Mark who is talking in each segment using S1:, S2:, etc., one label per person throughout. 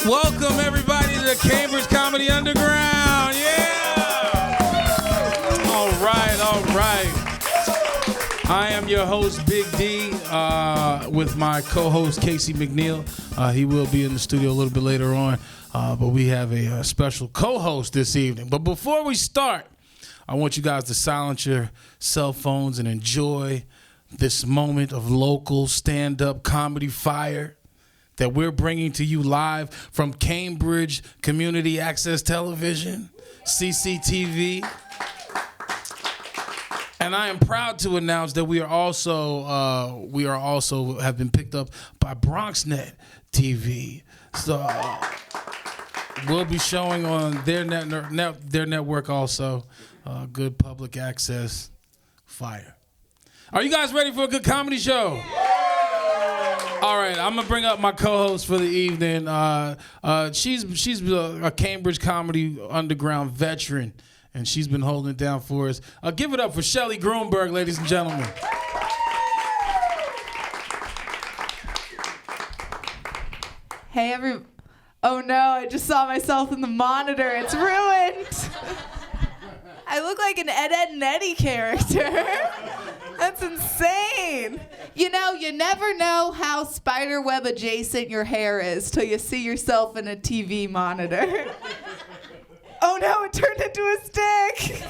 S1: Welcome everybody to the Cambridge Comedy Underground. Yeah! All right. I am your host, Big D, with my co-host, Casey McNeal. He will be in the studio a little bit later on, but we have a special co-host this evening. But before we start, I want you guys to silence your cell phones and enjoy this moment of local stand-up comedy fire that we're bringing to you live from Cambridge Community Access Television, CCTV. And I am proud to announce that we are also have been picked up by BronxNet TV. So we'll be showing on their network also. Good public access fire. Are you guys ready for a good comedy show? All right, I'm gonna bring up my co-host for the evening. She's a Cambridge Comedy Underground veteran, and she's been holding it down for us. Give it up for Shelley Gruenberg, ladies and gentlemen.
S2: Hey, oh no, I just saw myself in the monitor. It's ruined. I look like an Ed, Edd n Eddy character. That's insane. You know, you never know how spiderweb adjacent your hair is till you see yourself in a TV monitor. Oh no, it turned into a stick.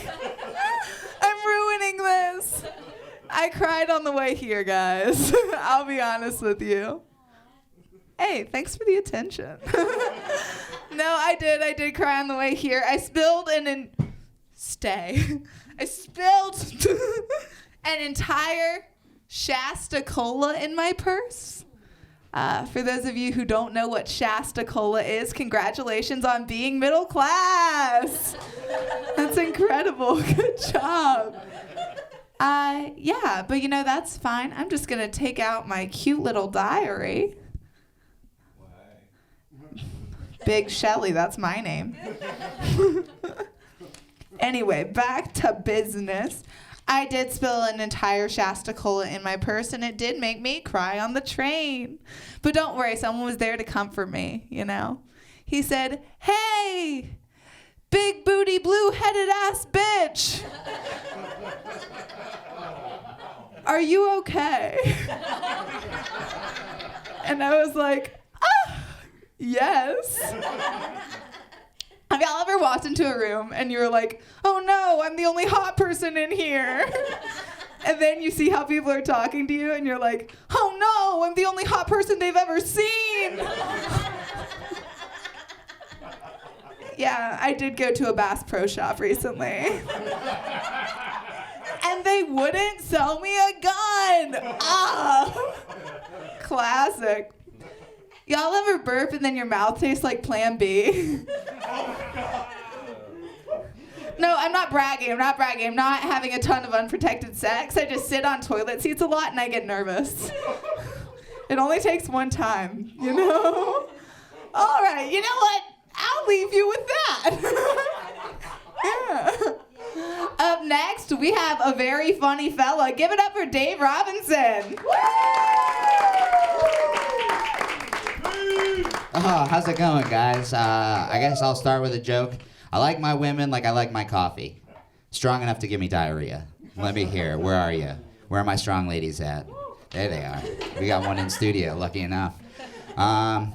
S2: I'm ruining this. I cried on the way here, guys. I'll be honest with you. Hey, thanks for the attention. No, I did cry on the way here. I spilled I spilled an entire Shasta Cola in my purse. For those of you who don't know what Shasta Cola is, congratulations on being middle class. That's incredible. Good job. Yeah, but you know, that's fine. I'm just going to take out my cute little diary. Big Shelley, that's my name. Anyway, back to business. I did spill an entire Shasta Cola in my purse, and it did make me cry on the train. But don't worry, someone was there to comfort me, you know. He said, "Hey, big booty blue-headed ass bitch. Are you okay?" And I was like, yes. Have y'all ever walked into a room and you were like, oh no, I'm the only hot person in here? And then you see how people are talking to you and you're like, oh no, I'm the only hot person they've ever seen. Yeah, I did go to a Bass Pro Shop recently. And they wouldn't sell me a gun. Classic. Y'all ever burp and then your mouth tastes like Plan B? No, I'm not bragging. I'm not having a ton of unprotected sex. I just sit on toilet seats a lot and I get nervous. It only takes one time, you know? All right, you know what? I'll leave you with that. Yeah. Up next, we have a very funny fella. Give it up for Dave Robinson.
S3: Oh, how's it going, guys? I guess I'll start with a joke. I like my women like I like my coffee. Strong enough to give me diarrhea. Let me hear. Where are you? Where are my strong ladies at? There they are. We got one in studio, lucky enough. I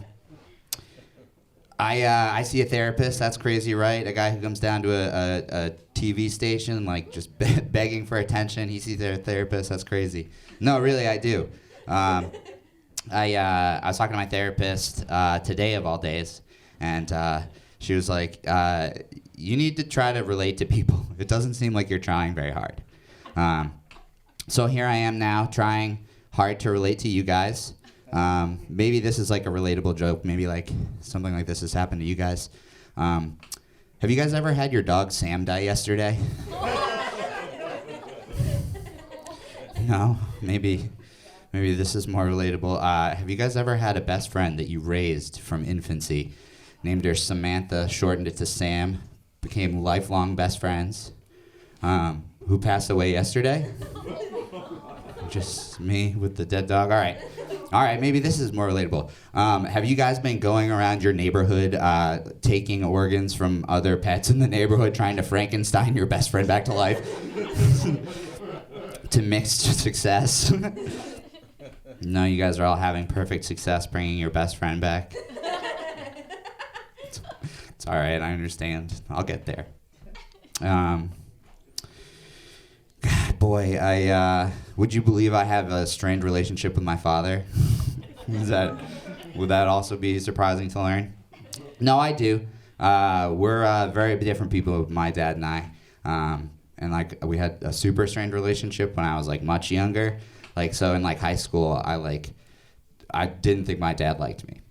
S3: see a therapist. That's crazy, right? A guy who comes down to a TV station, like just begging for attention. He sees a therapist. That's crazy. No, really, I do. I was talking to my therapist today of all days, and she was like, you need to try to relate to people. It doesn't seem like you're trying very hard. So here I am now trying hard to relate to you guys. Maybe this is like a relatable joke. Maybe like something like this has happened to you guys. Have you guys ever had your dog Sam die yesterday? No? Maybe this is more relatable. Have you guys ever had a best friend that you raised from infancy? Named her Samantha, shortened it to Sam, became lifelong best friends, who passed away yesterday? Just me with the dead dog? All right. All right, maybe this is more relatable. Have you guys been going around your neighborhood taking organs from other pets in the neighborhood, trying to Frankenstein your best friend back to life? To mixed success? No, you guys are all having perfect success bringing your best friend back. It's all right, I understand. I'll get there. Boy, would you believe I have a strained relationship with my father? Would that also be surprising to learn? No, I do. We're very different people, my dad and I. And like we had a super strained relationship when I was like much younger. Like so in like high school, I didn't think my dad liked me.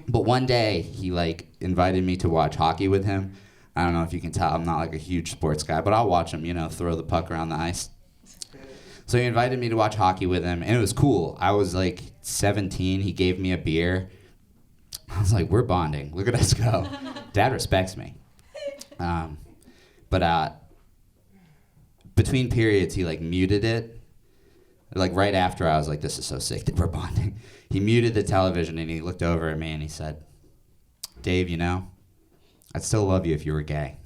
S3: But one day he like invited me to watch hockey with him. I don't know if you can tell, I'm not like a huge sports guy, but I'll watch him, throw the puck around the ice. So he invited me to watch hockey with him, and it was cool. I was like 17, he gave me a beer. I was like, we're bonding, look at us go. Dad respects me. But between periods, he like muted it. Like right after, I was like, this is so sick that we're bonding. He muted the television, and he looked over at me, and he said, Dave, I'd still love you if you were gay.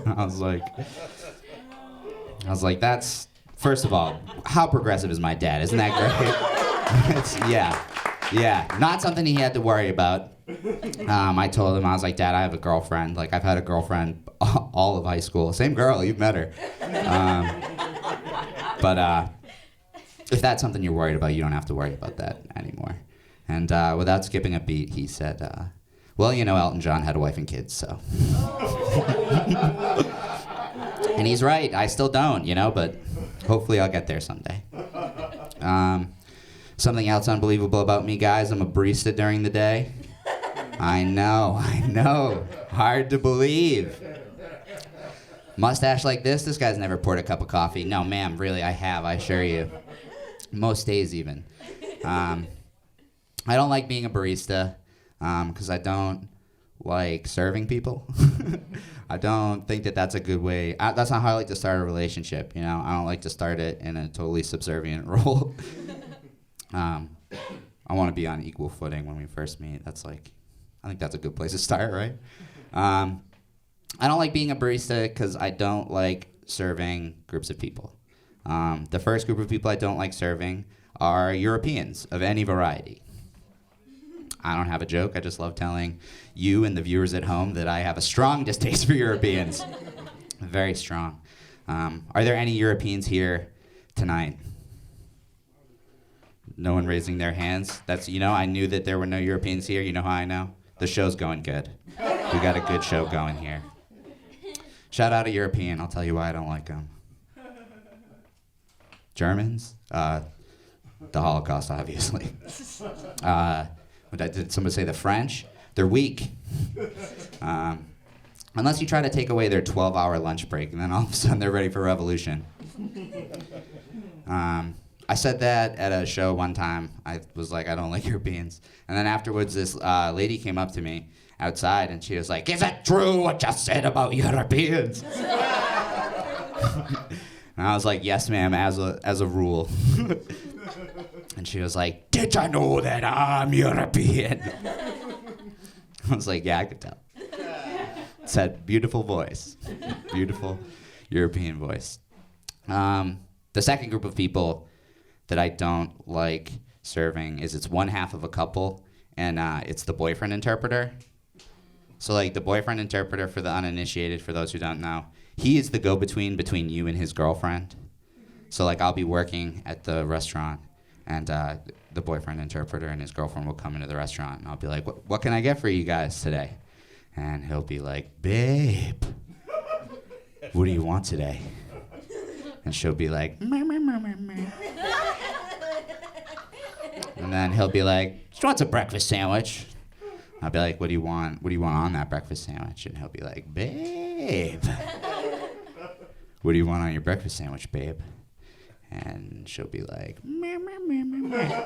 S3: I was like, that's, first of all, how progressive is my dad? Isn't that great? Yeah, not something he had to worry about. I told him, I was like, Dad, I have a girlfriend. Like, I've had a girlfriend all of high school. Same girl, you've met her. But if that's something you're worried about, you don't have to worry about that anymore. And without skipping a beat, he said, well, Elton John had a wife and kids, so. And he's right, I still don't, but hopefully I'll get there someday. Something else unbelievable about me, guys, I'm a barista during the day. I know, hard to believe. Mustache like this guy's never poured a cup of coffee. No, ma'am, really, I have, I assure you. Most days even. I don't like being a barista. Because I don't like serving people. I don't think that that's a good way. That's not how I like to start a relationship, I don't like to start it in a totally subservient role. I want to be on equal footing when we first meet. I think that's a good place to start, right? I don't like being a barista because I don't like serving groups of people. The first group of people I don't like serving are Europeans of any variety. I don't have a joke. I just love telling you and the viewers at home that I have a strong distaste for Europeans. Very strong. Are there any Europeans here tonight? No one raising their hands? That's, I knew that there were no Europeans here. You know how I know? The show's going good. We got a good show going here. Shout out a European. I'll tell you why I don't like them. Germans? The Holocaust, obviously. Did somebody say the French? They're weak. Unless you try to take away their 12-hour lunch break, and then all of a sudden they're ready for revolution. I said that at a show one time. I was like, I don't like Europeans. And then afterwards, this lady came up to me outside, and she was like, is it true what you said about Europeans? And I was like, yes, ma'am, as a rule. And she was like, did you know that I'm European? I was like, yeah, I could tell. It's that beautiful voice. Beautiful European voice. The second group of people that I don't like serving is it's one half of a couple, and it's the boyfriend interpreter. So like the boyfriend interpreter, for the uninitiated, for those who don't know, he is the go-between between you and his girlfriend. So like I'll be working at the restaurant, and the boyfriend interpreter and his girlfriend will come into the restaurant, and I'll be like, what can I get for you guys today? And he'll be like, babe, what do you want today? And she'll be like, meh, meh, meh, meh, meh. And then he'll be like, she wants a breakfast sandwich. I'll be like, what do you want on that breakfast sandwich? And he'll be like, babe, what do you want on your breakfast sandwich, babe? And she'll be like, meh, meh, meh, meh, meh.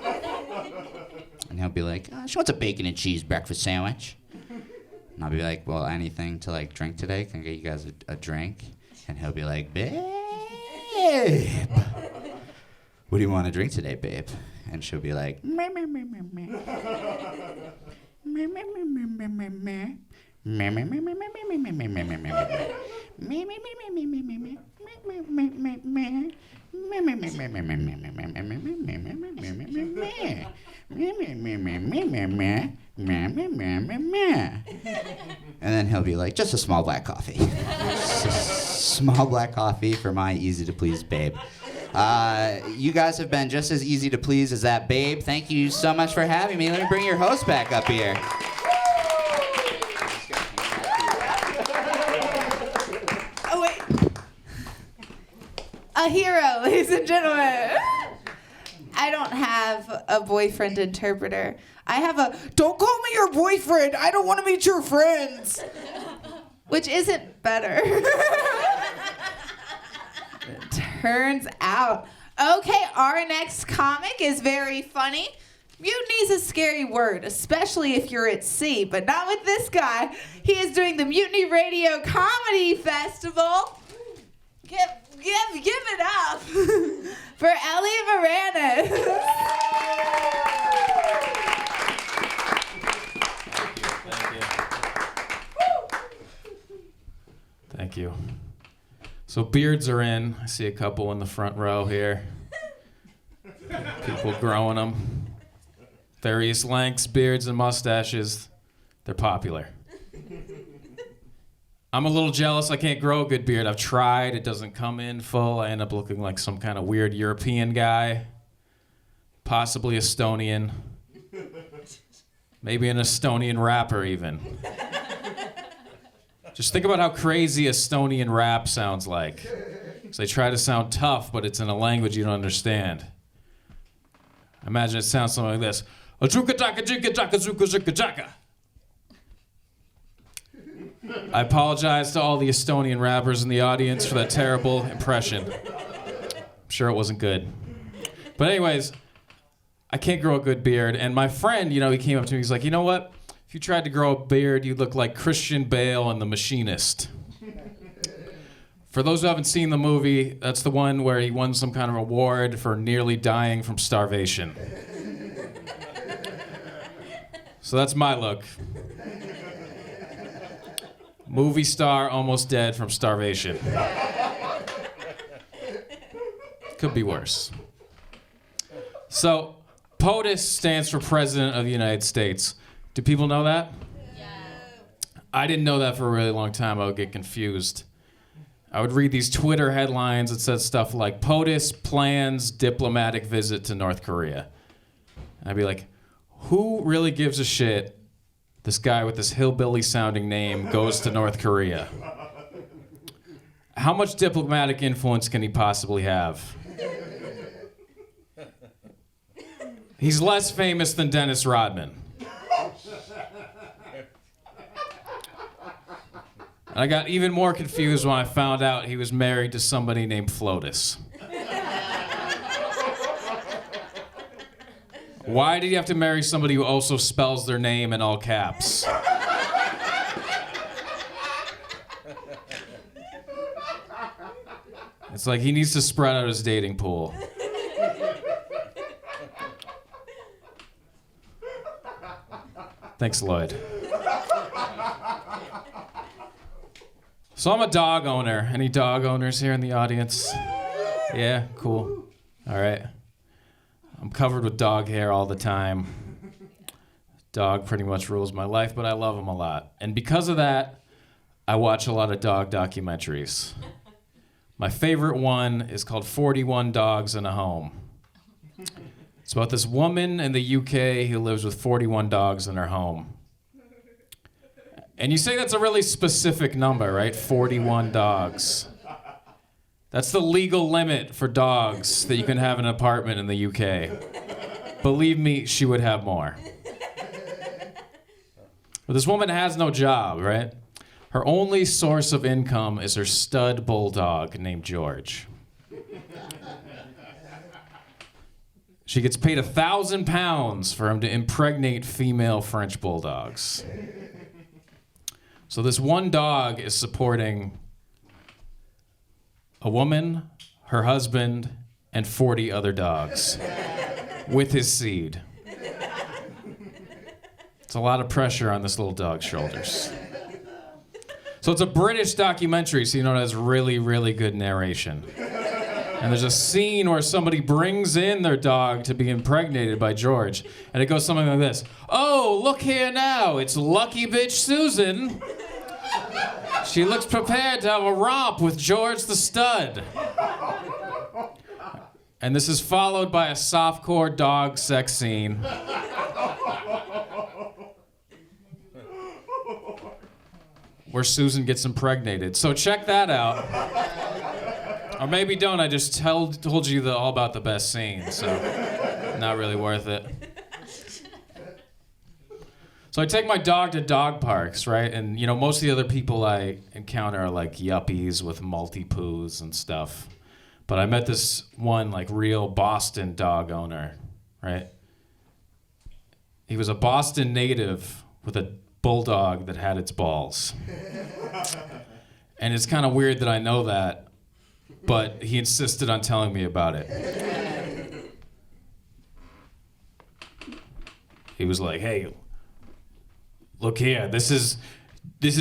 S3: And he'll be like, she wants a bacon and cheese breakfast sandwich. And I'll be like, well, anything to like drink today? Can I get you guys a drink? And he'll be like, babe, what do you want to drink today, babe? And she'll be like, meh, meh, meh, meh, meh. Meh, meh, meh, meh, meh, meh, meh. Meh, meh, meh, meh, meh, meh, meh, meh, meh, meh, meh. Meh, meh, meh, meh, meh, meh, meh, meh, meh, meh, meh. Meh, meh, meh, meh, meh, meh, meh, meh, meh, meh, meh, meh, meh, meh, meh, meh, meh. Meh, meh, meh, meh, meh, meh, meh. Meh, meh, meh, meh, meh. And then he'll be like, just a small black coffee. Just a small black coffee for my easy-to-please babe. You guys have been just as easy to please as that babe. Thank you so much for having me. Let me bring your host back up here.
S2: Oh, wait. A hero, ladies and gentlemen. I don't have a boyfriend interpreter. I have a, don't call me your boyfriend. I don't want to meet your friends. Which isn't better. Turns out. Okay, our next comic is very funny. Mutiny's a scary word, especially if you're at sea, but not with this guy. He is doing the Mutiny Radio Comedy Festival. Give it up for Elliott Maraniss.
S1: Thank you. So beards are in. I see a couple in the front row here. People growing them. Various lengths, beards, and mustaches. They're popular. I'm a little jealous I can't grow a good beard. I've tried. It doesn't come in full. I end up looking like some kind of weird European guy. Possibly Estonian. Maybe an Estonian rapper even. Just think about how crazy Estonian rap sounds like. Because they try to sound tough, but it's in a language you don't understand. Imagine it sounds something like this. I apologize to all the Estonian rappers in the audience for that terrible impression. I'm sure it wasn't good. But anyways, I can't grow a good beard. And my friend, he came up to me, he's like, you know what? If you tried to grow a beard, you'd look like Christian Bale in The Machinist. For those who haven't seen the movie, that's the one where he won some kind of award for nearly dying from starvation. So that's my look. Movie star almost dead from starvation. Could be worse. So, POTUS stands for President of the United States. Do people know that? Yeah. I didn't know that for a really long time. I would get confused. I would read these Twitter headlines that said stuff like, POTUS plans diplomatic visit to North Korea. And I'd be like, who really gives a shit? This guy with this hillbilly-sounding name goes to North Korea. How much diplomatic influence can he possibly have? He's less famous than Dennis Rodman. And I got even more confused when I found out he was married to somebody named Flotus. Why did you have to marry somebody who also spells their name in all caps? It's like he needs to spread out his dating pool. Thanks, Lloyd. So I'm a dog owner. Any dog owners here in the audience? Yeah, cool. All right. I'm covered with dog hair all the time. Dog pretty much rules my life, but I love him a lot. And because of that, I watch a lot of dog documentaries. My favorite one is called 41 Dogs in a Home. It's about this woman in the UK who lives with 41 dogs in her home. And you say that's a really specific number, right? 41 dogs. That's the legal limit for dogs that you can have in an apartment in the UK. Believe me, she would have more. But this woman has no job, right? Her only source of income is her stud bulldog named George. She gets paid £1,000 for him to impregnate female French bulldogs. So this one dog is supporting a woman, her husband, and 40 other dogs. with his seed. It's a lot of pressure on this little dog's shoulders. So it's a British documentary, so you know it has really, really good narration. And there's a scene where somebody brings in their dog to be impregnated by George, and it goes something like this. Oh, look here now, it's lucky bitch Susan. She looks prepared to have a romp with George the stud. And this is followed by a softcore dog sex scene. Where Susan gets impregnated. So check that out. Or maybe don't, I just told you all about the best scene, so not really worth it. So I take my dog to dog parks, right? And you know, most of the other people I encounter are like yuppies with multi-poos and stuff. But I met this one like real Boston dog owner, right? He was a Boston native with a bulldog that had its balls. And it's kind of weird that I know that, but he insisted on telling me about it. He was like, hey, look here, this is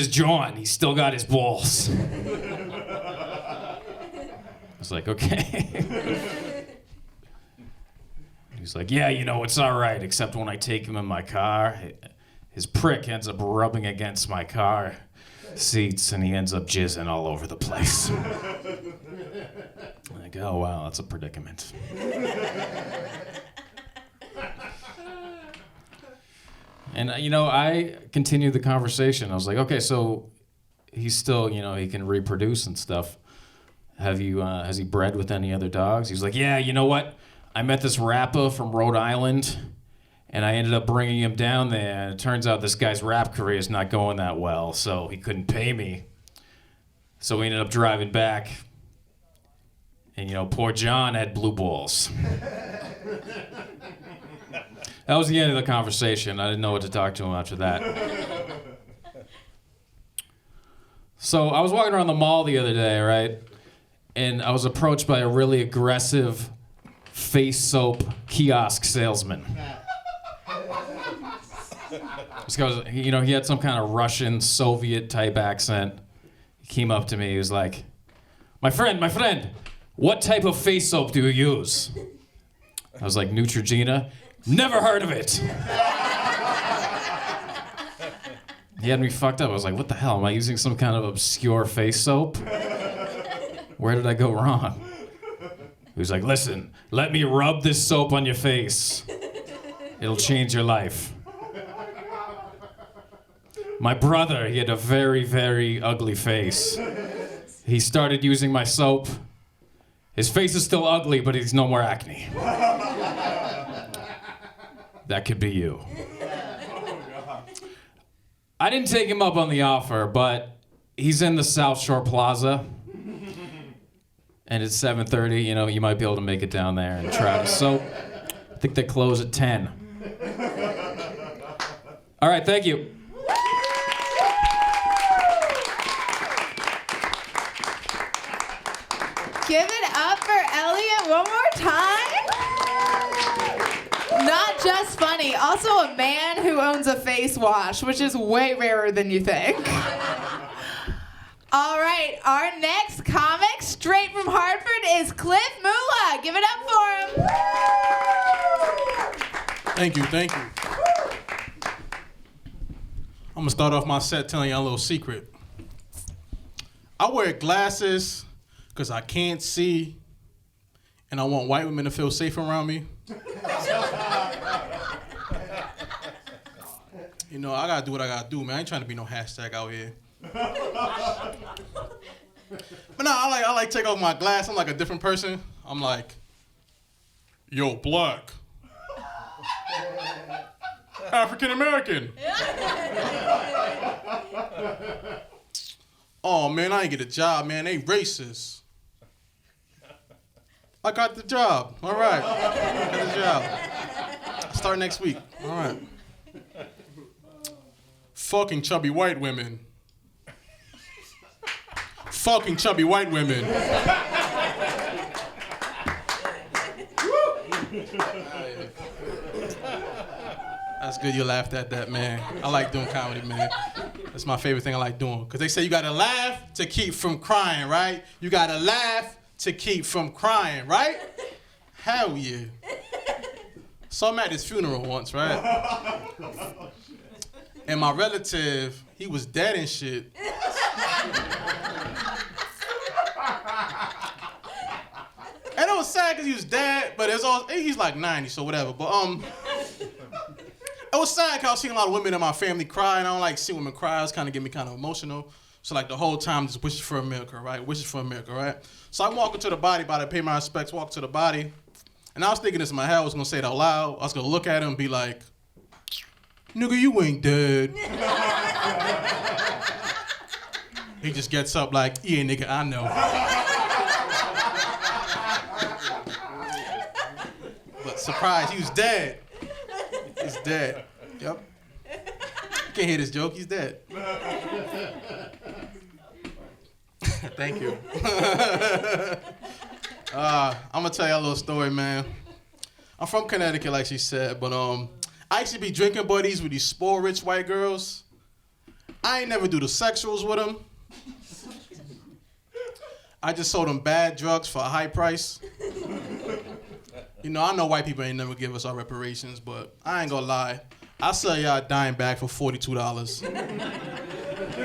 S1: John. He's still got his balls. I was like, okay. He's like, yeah, you know, it's all right, except when I take him in my car, his prick ends up rubbing against my car seats and he ends up jizzing all over the place. I'm like, oh, wow, that's a predicament. And, you know, I continued the conversation. I was like, okay, so he's still, you know, he can reproduce and stuff. Has he bred with any other dogs? He's like, yeah, you know what? I met this rapper from Rhode Island, and I ended up bringing him down there, and it turns out this guy's rap career is not going that well, so he couldn't pay me. So we ended up driving back, and, you know, poor John had blue balls. That was the end of the conversation. I didn't know what to talk to him after that. So I was walking around the mall the other day, right? And I was approached by a really aggressive face soap kiosk salesman. This guy was, you know, he had some kind of Russian Soviet type accent. He came up to me, he was like, my friend, what type of face soap do you use? I was like, Neutrogena. Never heard of it. He had me fucked up. I was like, what the hell? Am I using some kind of obscure face soap? Where did I go wrong? He was like, listen, let me rub this soap on your face. It'll change your life. My brother, he had a very, very ugly face. He started using my soap. His face is still ugly, but he's no more acne. That could be you. I didn't take him up on the offer, but he's in the South Shore Plaza. And it's 7:30, you know, you might be able to make it down there and try the soap. I think they close at 10. All right, thank you.
S2: Give it up for Elliott one more time. Not just funny, also a man who owns a face wash, which is way rarer than you think. All right, our next comic, straight from Hartford, is Cliff Mula. Give it up for him.
S4: Thank you. I'm gonna start off my set telling y'all a little secret. I wear glasses because I can't see, and I want white women to feel safe around me. You know, I gotta do what I gotta do, man. I ain't trying to be no hashtag out here. But no, I like take off my glass. I'm like a different person. I'm like, yo, black. African American. Oh man, I ain't get a job, man. They racist. I got the job. All right. I got the job. Start next week. All right. Fucking chubby white women. Fucking chubby white women. That's good you laughed at that, man. I like doing comedy, man. That's my favorite thing I like doing. Because they say you gotta laugh to keep from crying, right? You gotta laugh to keep from crying, right? Hell yeah. So I'm at his funeral once, right? And my relative, he was dead and shit. And it was sad because he was dead, but he's like 90, so whatever. But it was sad because I was seeing a lot of women in my family cry, and I don't like seeing women cry. It's kind of get me kind of emotional. So like the whole time, just wishing for a miracle, right? Wishing for a miracle, right? So I walk into the body to pay my respects, walk to the body, and I was thinking this in my head. I was gonna say it out loud. I was gonna look at him and be like, "Nigga, you ain't dead." He just gets up like, "Yeah, nigga, I know." But surprise, he was dead. He's dead. Yep. You can't hear this joke. He's dead. Thank you. I'm gonna tell you a little story, man. I'm from Connecticut, like she said, but I used to be drinking buddies with these spoiled rich white girls. I ain't never do the sexuals with them. I just sold them bad drugs for a high price. You know, I know white people ain't never give us our reparations, but I ain't gonna lie. I'll sell y'all a dime bag for $42. You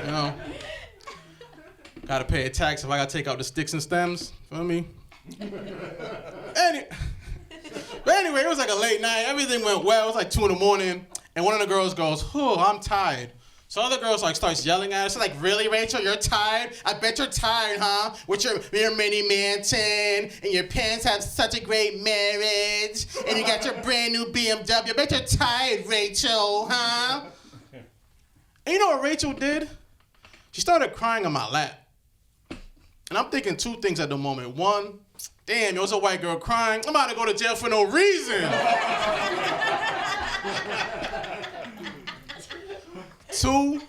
S4: know? Gotta pay a tax if I gotta take out the sticks and stems. Feel me? But anyway, it was like a late night. Everything went well. It was like 2 in the morning. And one of the girls goes, "Oh, I'm tired." So other girls like starts yelling at us. Like, "Really, Rachel? You're tired? I bet you're tired, huh? With your mini mansion and your parents have such a great marriage and you got your brand new BMW. I bet you're tired, Rachel, huh?" And you know what Rachel did? She started crying on my lap. And I'm thinking 2 things at the moment. 1, damn, there's a white girl crying. I'm about to go to jail for no reason. 2,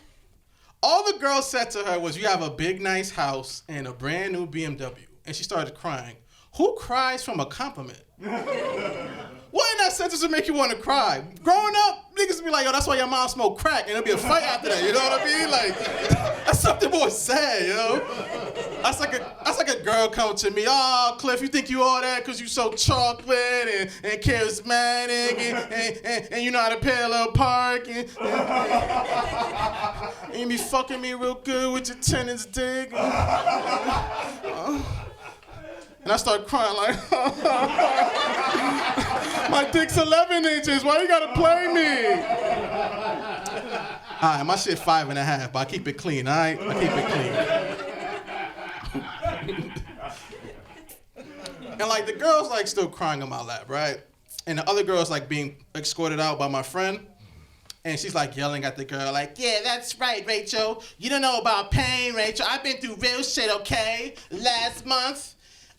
S4: all the girl said to her was, "You have a big, nice house and a brand new BMW." And she started crying. Who cries from a compliment? What in that sentence would make you want to cry? Growing up, niggas be like, "Yo, that's why your mom smoked crack," and there'll be a fight after that, you know what I mean? Like, that's something more sad, you know? That's like a girl coming to me, "Oh, Cliff, you think you all that because you so chocolate and charismatic and you know how to pay a little park and you be fucking me real good with your tennis dick." And I start crying like, "My dick's 11 inches, why you gotta play me?" All right, my shit 5.5, but I keep it clean, all right? I keep it clean. And like the girl's like still crying on my lap, right? And the other girl's like being escorted out by my friend. And she's like yelling at the girl like, "Yeah, that's right, Rachel. You don't know about pain, Rachel. I've been through real shit, okay? Last month,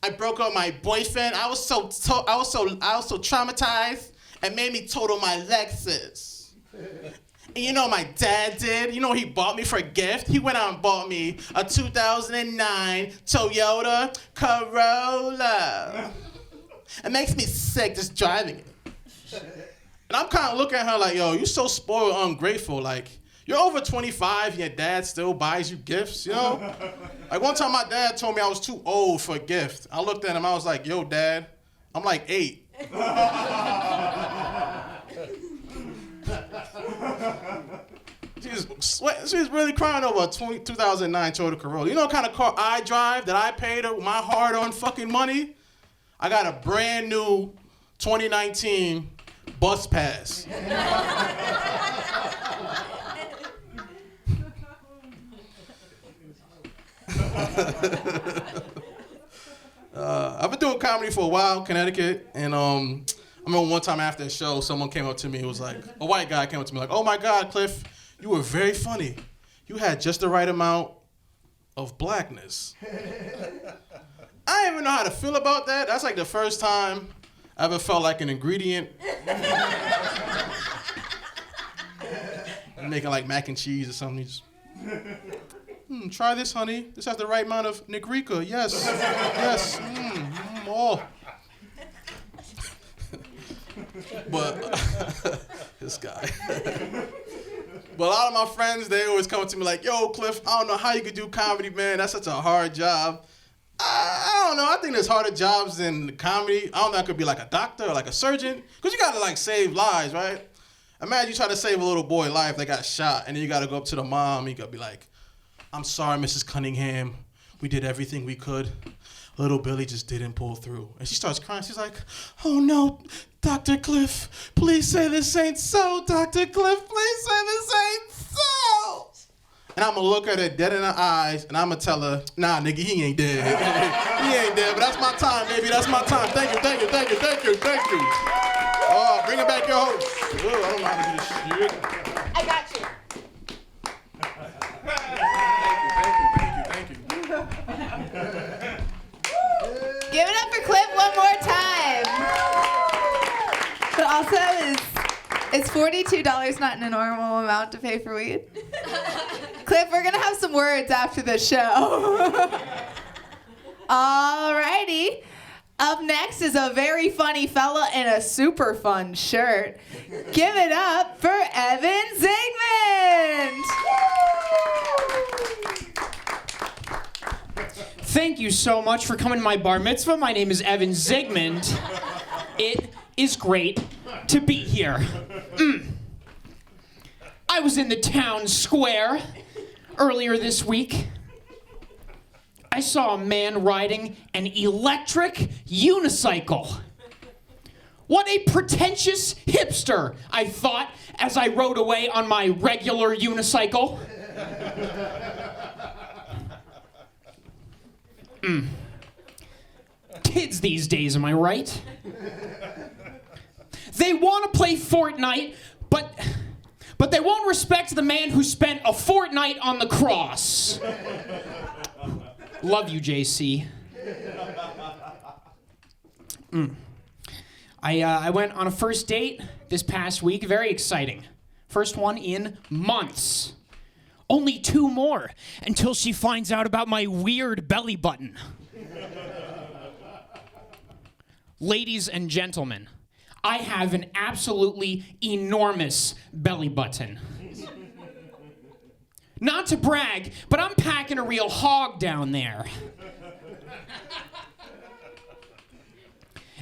S4: I broke up with my boyfriend. I was so traumatized. It made me total my Lexus. And you know what my dad did? You know what he bought me for a gift? He went out and bought me a 2009 Toyota Corolla. It makes me sick just driving it. And I'm kind of looking at her like, "Yo, you so spoiled, ungrateful. Like, you're over 25 and your dad still buys you gifts, you know?" Like one time my dad told me I was too old for a gift. I looked at him, I was like, "Yo, Dad, I'm like 8. She was really crying over a 2009 Toyota Corolla. You know what kind of car I drive that I paid her my hard-earned fucking money? I got a brand new 2019 bus pass. I've been doing comedy for a while in Connecticut, and I remember one time after a show, someone came up to me, it was like, a white guy came up to me like, "Oh my God, Cliff, you were very funny. You had just the right amount of blackness." I didn't even know how to feel about that. That's like the first time I ever felt like an ingredient. I'm making like mac and cheese or something. Just, "Try this, honey. This has the right amount of nigrica. Yes, yes. Oh." But this guy. But a lot of my friends, they always come to me like, yo, Cliff, I don't know how you could do comedy, man. That's such a hard job. I don't know. I think there's harder jobs than comedy. I don't know. I could be like a doctor or like a surgeon. Because you got to like save lives, right? Imagine you try to save a little boy's life that got shot, and then you got to go up to the mom, and you got to be like, I'm sorry, Mrs. Cunningham. We did everything we could. Little Billy just didn't pull through. And she starts crying. She's like, oh no, Dr. Cliff, please say this ain't so. Dr. Cliff, please say this ain't so. And I'm gonna look at her dead in her eyes, and I'm gonna tell her, nah, nigga, he ain't dead. He ain't dead, but that's my time, baby, that's my time. Thank you, thank you, thank you, thank you, thank you. Oh, bring it back your host. Oh, I don't know how to do this shit.
S2: I got you.
S4: Thank you.
S2: Give it up for Cliff one more time. But also, is $42 not a normal amount to pay for weed? Cliff, we're gonna have some words after the show. Alrighty. Up next is a very funny fella in a super fun shirt. Give it up for Evan Zigmond.
S5: Thank you so much for coming to my bar mitzvah. My name is Evan Zigmond. It is great to be here. I was in the town square earlier this week. I saw a man riding an electric unicycle. What a pretentious hipster, I thought, as I rode away on my regular unicycle. Kids these days, am I right? They want to play Fortnite, but they won't respect the man who spent a fortnight on the cross. Love you, JC. I went on a first date this past week. Very exciting. First one in months. Only 2 more until she finds out about my weird belly button. Ladies and gentlemen, I have an absolutely enormous belly button. Not to brag, but I'm packing a real hog down there.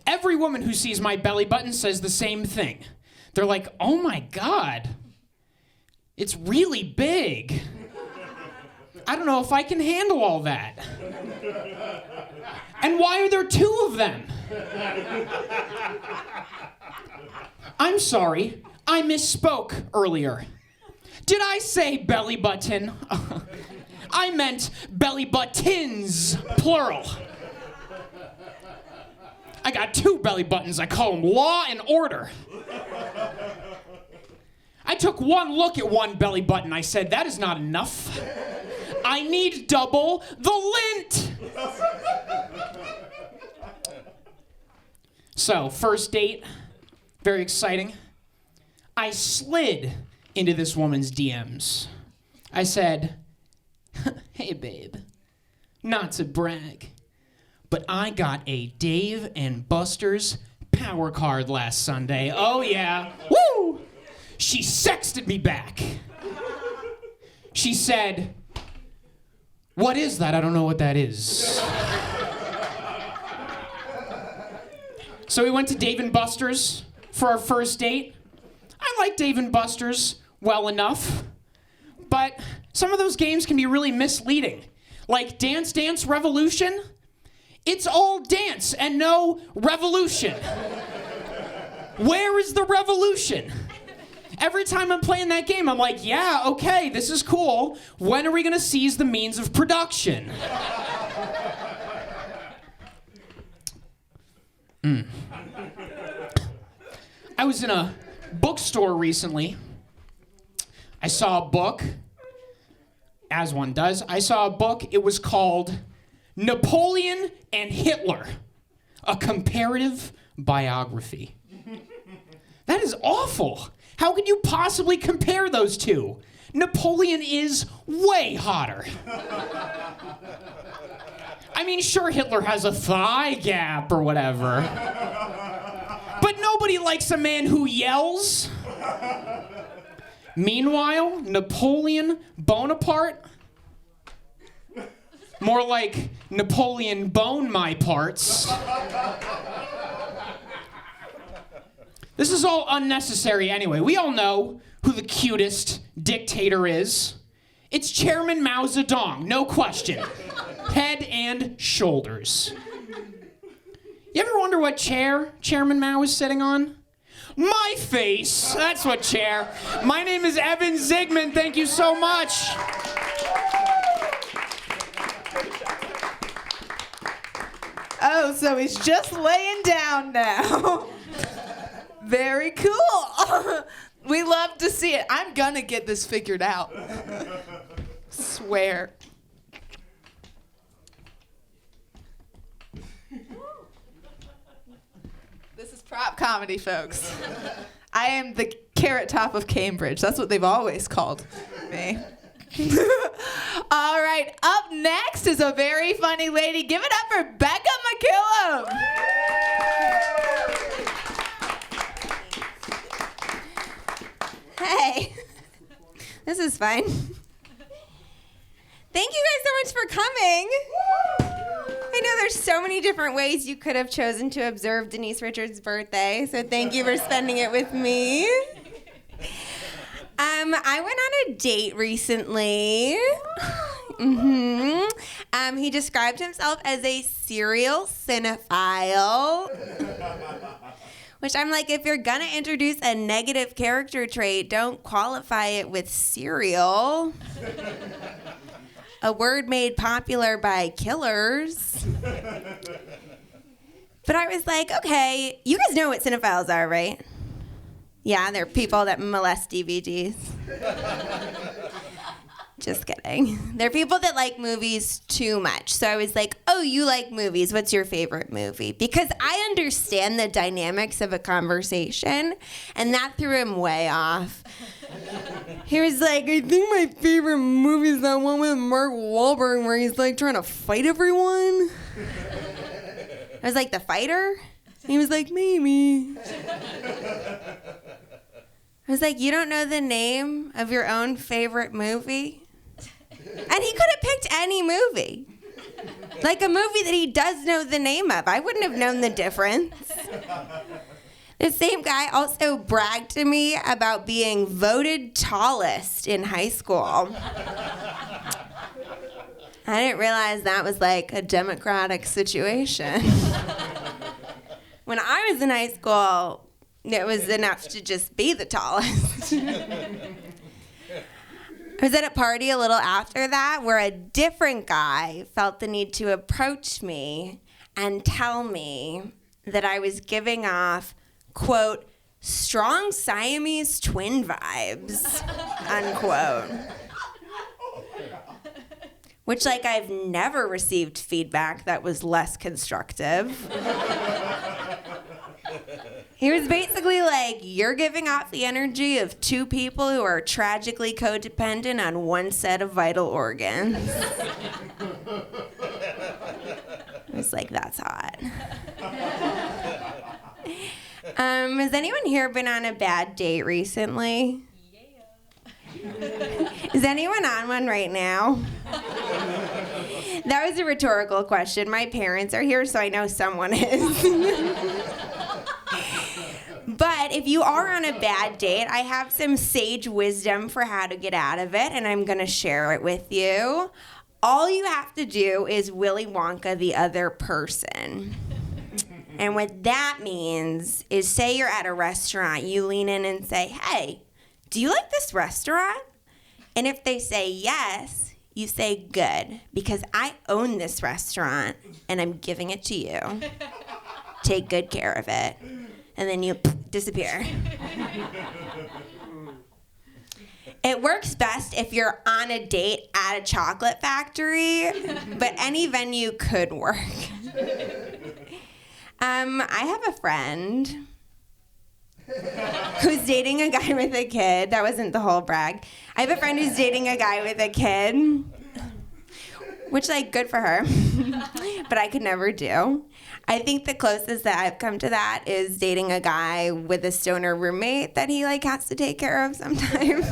S5: Every woman who sees my belly button says the same thing. They're like, oh my God, it's really big. I don't know if I can handle all that. And why are there 2 of them? I'm sorry, I misspoke earlier. Did I say belly button? I meant belly buttons, plural. I got 2 belly buttons. I call them law and order. I took one look at one belly button. I said, that is not enough. I need double the lint. So, first date, very exciting. I slid into this woman's DMs. I said, hey babe, not to brag, but I got a Dave and Buster's power card last Sunday. Oh yeah, woo! She sexted me back. She said, what is that? I don't know what that is. So we went to Dave & Buster's for our first date. I like Dave & Buster's well enough, but some of those games can be really misleading. Like Dance Dance Revolution, it's all dance and no revolution. Where is the revolution? Every time I'm playing that game, I'm like, yeah, okay, this is cool. When are we gonna seize the means of production? I was in a bookstore recently. I saw a book, as one does. I saw a book, it was called Napoleon and Hitler, a comparative biography. That is awful. How could you possibly compare those two? Napoleon is way hotter. I mean, sure, Hitler has a thigh gap or whatever. But no Nobody likes a man who yells. Meanwhile, Napoleon Bonaparte, more like Napoleon bone my parts. This is all unnecessary anyway. We all know who the cutest dictator is. It's Chairman Mao Zedong, no question. Head and shoulders. You ever wonder what chair Chairman Mao is sitting on? My face. That's what chair. My name is Evan Zigmond. Thank you so much.
S2: Oh, so he's just laying down now. Very cool. We love to see it. I'm gonna get this figured out. Swear. This is prop comedy, folks. I am the Carrot Top of Cambridge. That's what they've always called me. All right, up next is a very funny lady. Give it up for Becca MacKillop.
S6: Hey, this is fun. Thank you guys so much for coming. I know there's so many different ways you could have chosen to observe Denise Richards' birthday, so thank you for spending it with me. I went on a date recently. He described himself as a serial cinephile. Which I'm like, if you're gonna introduce a negative character trait, don't qualify it with serial. A word made popular by killers. But I was like, okay, you guys know what cinephiles are, right? Yeah, they're people that molest DVDs. Just kidding. They're people that like movies too much. So I was like, oh, you like movies. What's your favorite movie? Because I understand the dynamics of a conversation, and that threw him way off. He was like, I think my favorite movie is that one with Mark Wahlberg where he's like trying to fight everyone. I was like, The Fighter? And he was like, maybe. I was like, you don't know the name of your own favorite movie? And he could have picked any movie. Like a movie that he does know the name of. I wouldn't have known the difference. The same guy also bragged to me about being voted tallest in high school. I didn't realize that was like a democratic situation. When I was in high school, it was enough to just be the tallest. I was at a party a little after that where a different guy felt the need to approach me and tell me that I was giving off, quote, strong Siamese twin vibes, unquote. Which, like, I've never received feedback that was less constructive. He was basically like, you're giving off the energy of two people who are tragically codependent on one set of vital organs. I was like, that's hot. Has anyone here been on a bad date recently? Yeah. Is anyone on one right now? That was a rhetorical question. My parents are here, so I know someone is. But if you are on a bad date, I have some sage wisdom for how to get out of it, and I'm going to share it with you. All you have to do is Willy Wonka the other person. And what that means is, say you're at a restaurant, you lean in and say, hey, do you like this restaurant? And if they say yes, you say good, because I own this restaurant and I'm giving it to you. Take good care of it. And then you disappear. It works best if you're on a date at a chocolate factory, but any venue could work. I have a friend who's dating a guy with a kid. That wasn't the whole brag. I have a friend who's dating a guy with a kid. which, like, good for her. But I could never do. I think the closest that I've come to that is dating a guy with a stoner roommate that he, like, has to take care of sometimes.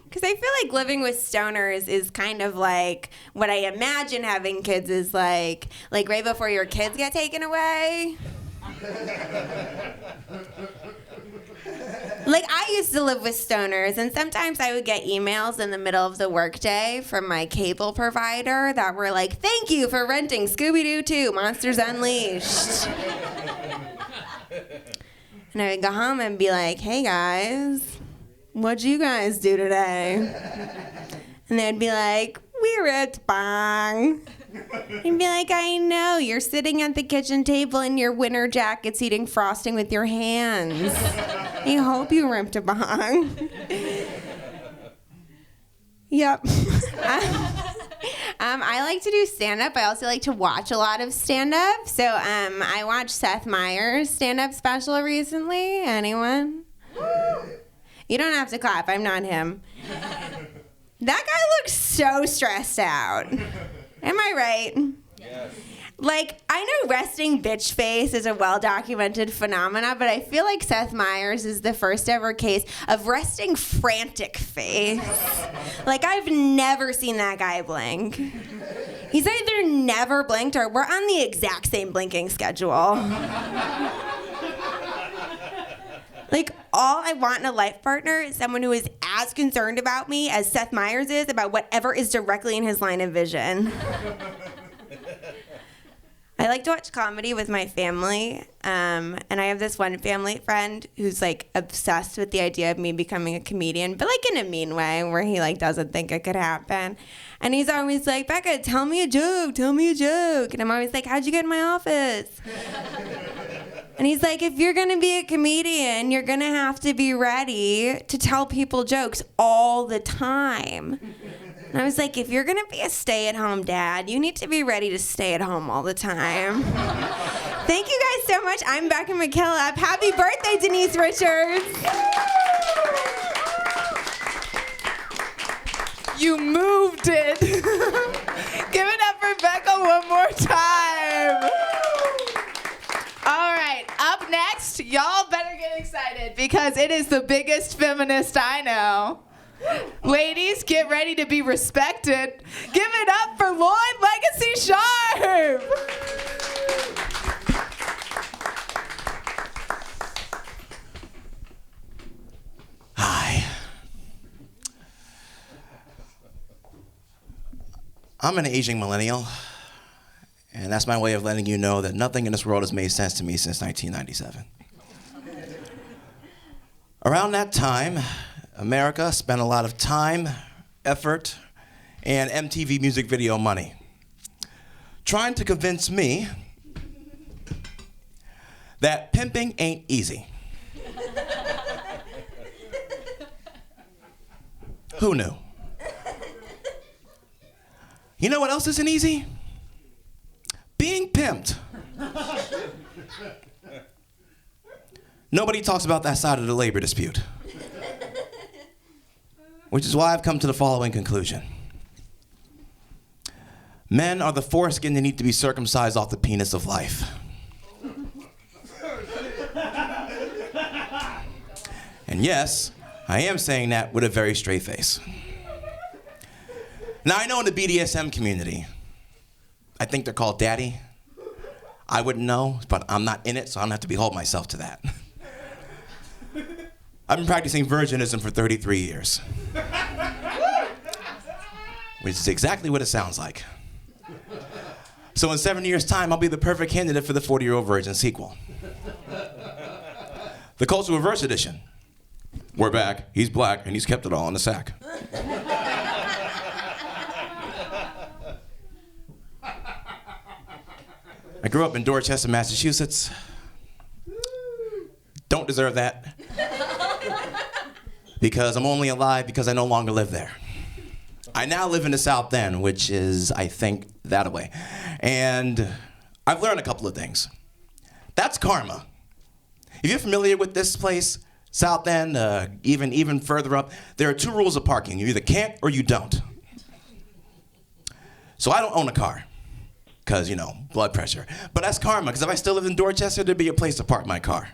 S6: Because I feel like living with stoners is kind of like what I imagine having kids is like right before your kids get taken away. Like, I used to live with stoners, and sometimes I would get emails in the middle of the workday from my cable provider that were like, "Thank you for renting Scooby-Doo 2, Monsters Unleashed." And I would go home and be like, "Hey guys, what'd you guys do today?" And they'd be like, "We ripped bong." And be like, "I know, you're sitting at the kitchen table in your winter jackets eating frosting with your hands. I hope you ripped a bong." Yep. I like to do stand-up. I also like to watch a lot of stand-up. So I watched Seth Meyers' stand-up special recently. Anyone? You don't have to clap. I'm not him. That guy looks so stressed out. Am I right? Yes. Like, I know resting bitch face is a well-documented phenomena, but I feel like Seth Meyers is the first ever case of resting frantic face. Like, I've never seen that guy blink. He's either never blinked or we're on the exact same blinking schedule. Like, all I want in a life partner is someone who is as concerned about me as Seth Meyers is about whatever is directly in his line of vision. I like to watch comedy with my family, and I have this one family friend who's, like, obsessed with the idea of me becoming a comedian, but, like, in a mean way, where he, like, doesn't think it could happen. And he's always like, "Becca, tell me a joke, tell me a joke." And I'm always like, "How'd you get in my office?" And he's like, "If you're gonna be a comedian, you're gonna have to be ready to tell people jokes all the time." And I was like, "If you're gonna be a stay-at-home dad, you need to be ready to stay at home all the time." Thank you guys so much. I'm Becca MacKillop. Happy birthday, Denise Richards.
S2: You moved it. Give it up for Becca one more time. All right, up next, y'all better get excited because it is the biggest feminist I know. Ladies, get ready to be respected. Give it up for Lloyd Legacy Sharp.
S7: Hi. I'm an aging millennial, and that's my way of letting you know that nothing in this world has made sense to me since 1997. Around that time, America spent a lot of time, effort, and MTV music video money trying to convince me that pimping ain't easy. Who knew? You know what else isn't easy? Being pimped. Nobody talks about that side of the labor dispute. Which is why I've come to the following conclusion. Men are the foreskin that need to be circumcised off the penis of life. And yes, I am saying that with a very straight face. Now, I know in the BDSM community, I think they're called daddy. I wouldn't know, but I'm not in it, so I don't have to behold myself to that. I've been practicing virginism for 33 years. Which is exactly what it sounds like. So in 7 years' time, I'll be the perfect candidate for the 40-Year-Old Virgin sequel. The Cultural Reverse Edition. We're back, he's black, and he's kept it all in the sack. I grew up in Dorchester, Massachusetts. Don't deserve that. Because I'm only alive because I no longer live there. I now live in the South End, which is, I think, that-a-way. And I've learned a couple of things. That's karma. If you're familiar with this place, South End, even further up, there are 2 rules of parking. You either can't or you don't. So I don't own a car. Because, blood pressure. But that's karma, because if I still lived in Dorchester, there'd be a place to park my car.